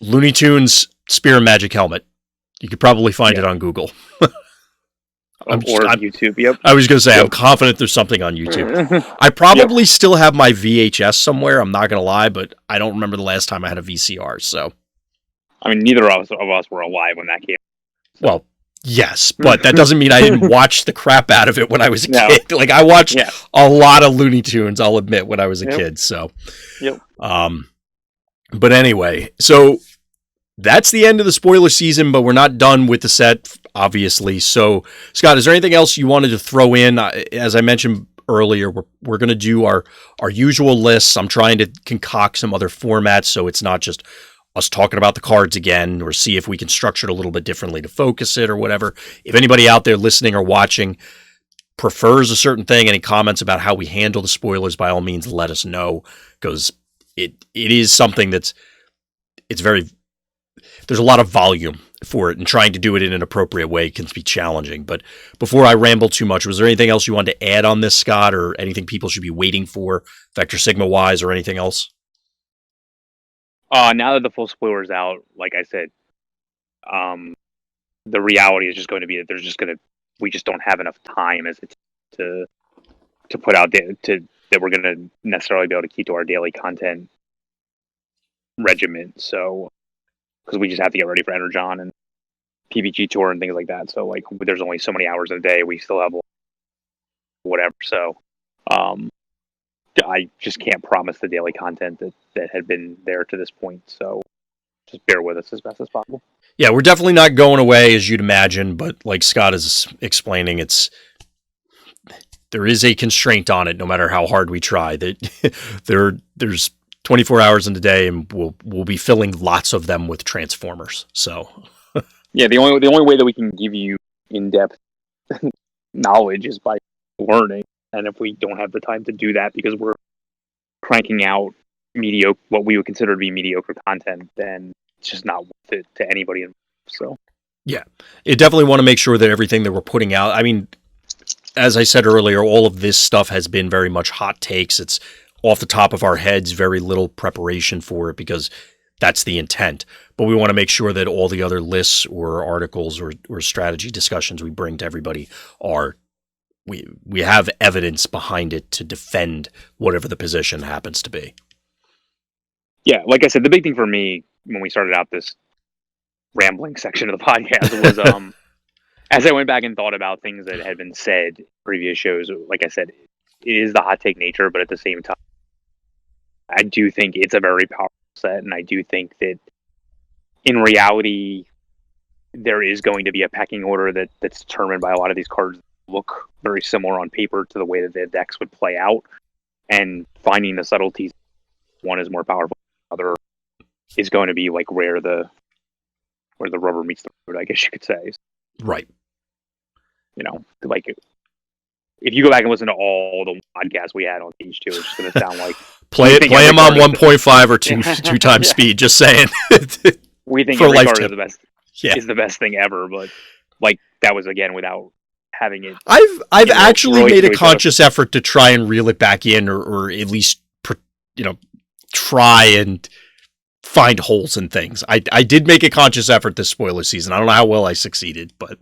Looney Tunes Spear and Magic Helmet. You could probably find it on Google. YouTube, yep. I was going to say, I'm confident there's something on YouTube. I probably still have my VHS somewhere, I'm not going to lie, but I don't remember the last time I had a VCR, so. I mean, neither of us were alive when that came out. So. Well, yes, but that doesn't mean I didn't watch the crap out of it when I was a kid. Like, I watched a lot of Looney Tunes, I'll admit, when I was a kid, so. Yep. But anyway, so that's the end of the spoiler season, but we're not done with the set, obviously. So, Scott, is there anything else you wanted to throw in? As I mentioned earlier, we're going to do our usual lists. I'm trying to concoct some other formats so it's not just us talking about the cards again, or see if we can structure it a little bit differently to focus it or whatever. If anybody out there listening or watching prefers a certain thing, any comments about how we handle the spoilers, by all means, let us know, because it is something it's very, there's a lot of volume for it, and trying to do it in an appropriate way can be challenging. But before I ramble too much, was there anything else you wanted to add on this, Scott, or anything people should be waiting for, Vector Sigma wise, or anything else? Now that the full spoiler is out, like I said, the reality is just going to be that we just don't have enough time as it's to put out that we're going to necessarily be able to keep to our daily content regimen. So, because we just have to get ready for Energon and PVG Tour and things like that. So, like, there's only so many hours in a day. We still have whatever. So, I just can't promise the daily content that had been there to this point. So just bear with us as best as possible. Yeah, we're definitely not going away, as you'd imagine. But like Scott is explaining, there is a constraint on it, no matter how hard we try. That there's 24 hours in a day, and we'll be filling lots of them with Transformers. So yeah, the only way that we can give you in-depth knowledge is by learning. And if we don't have the time to do that because we're cranking out what we would consider to be mediocre content, then it's just not worth it to anybody involved. So, yeah, it definitely want to make sure that everything that we're putting out, I mean, as I said earlier, all of this stuff has been very much hot takes. It's off the top of our heads, very little preparation for it, because that's the intent. But we want to make sure that all the other lists or articles or strategy discussions we bring to everybody are, we have evidence behind it to defend whatever the position happens to be. Yeah, like I said, the big thing for me when we started out this rambling section of the podcast was as I went back and thought about things that had been said in previous shows, like I said, it is the hot take nature, but at the same time, I do think it's a very powerful set, and I do think that in reality, there is going to be a pecking order that's determined by a lot of these cards look very similar on paper to the way that the decks would play out, and finding the subtleties, one is more powerful than the other, is going to be like where the rubber meets the road, I guess you could say. Right. You know, like if you go back and listen to all the podcasts we had on Page 2, it's just going to sound like play them on 1.5 or two times speed. Just saying. We think every card is the best. Yeah. Is the best thing ever, but like that was again without having it. I've actually made a conscious effort to try and reel it back in, or at least try and find holes in things. I did make a conscious effort this spoiler season. I don't know how well I succeeded, but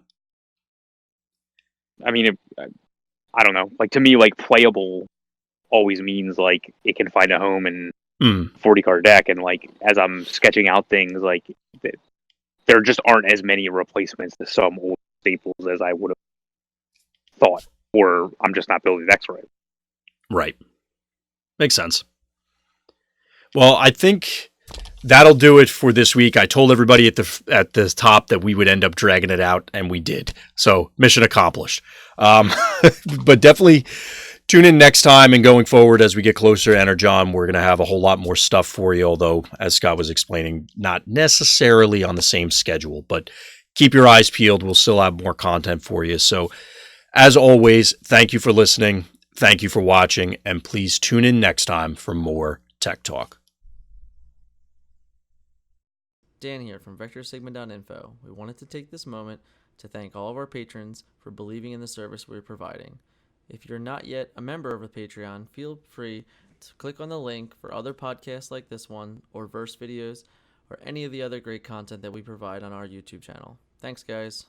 I mean, I don't know. Like, to me, like, playable always means like it can find a home in 40 card deck, and like as I'm sketching out things, like there just aren't as many replacements to some old staples as I would have thought, or I'm just not building decks right. Right. Makes sense. Well, I think that'll do it for this week. I told everybody at the top that we would end up dragging it out, and we did. So mission accomplished. But definitely tune in next time, and going forward as we get closer to Energon, we're going to have a whole lot more stuff for you, although, as Scott was explaining, not necessarily on the same schedule. But keep your eyes peeled. We'll still have more content for you. So as always, thank you for listening. Thank you for watching, and please tune in next time for more Tech Talk. Dan here from VectorSigma.info. We wanted to take this moment to thank all of our patrons for believing in the service we're providing. If you're not yet a member of the Patreon, feel free to click on the link for other podcasts like this one, or verse videos, or any of the other great content that we provide on our YouTube channel. Thanks, guys.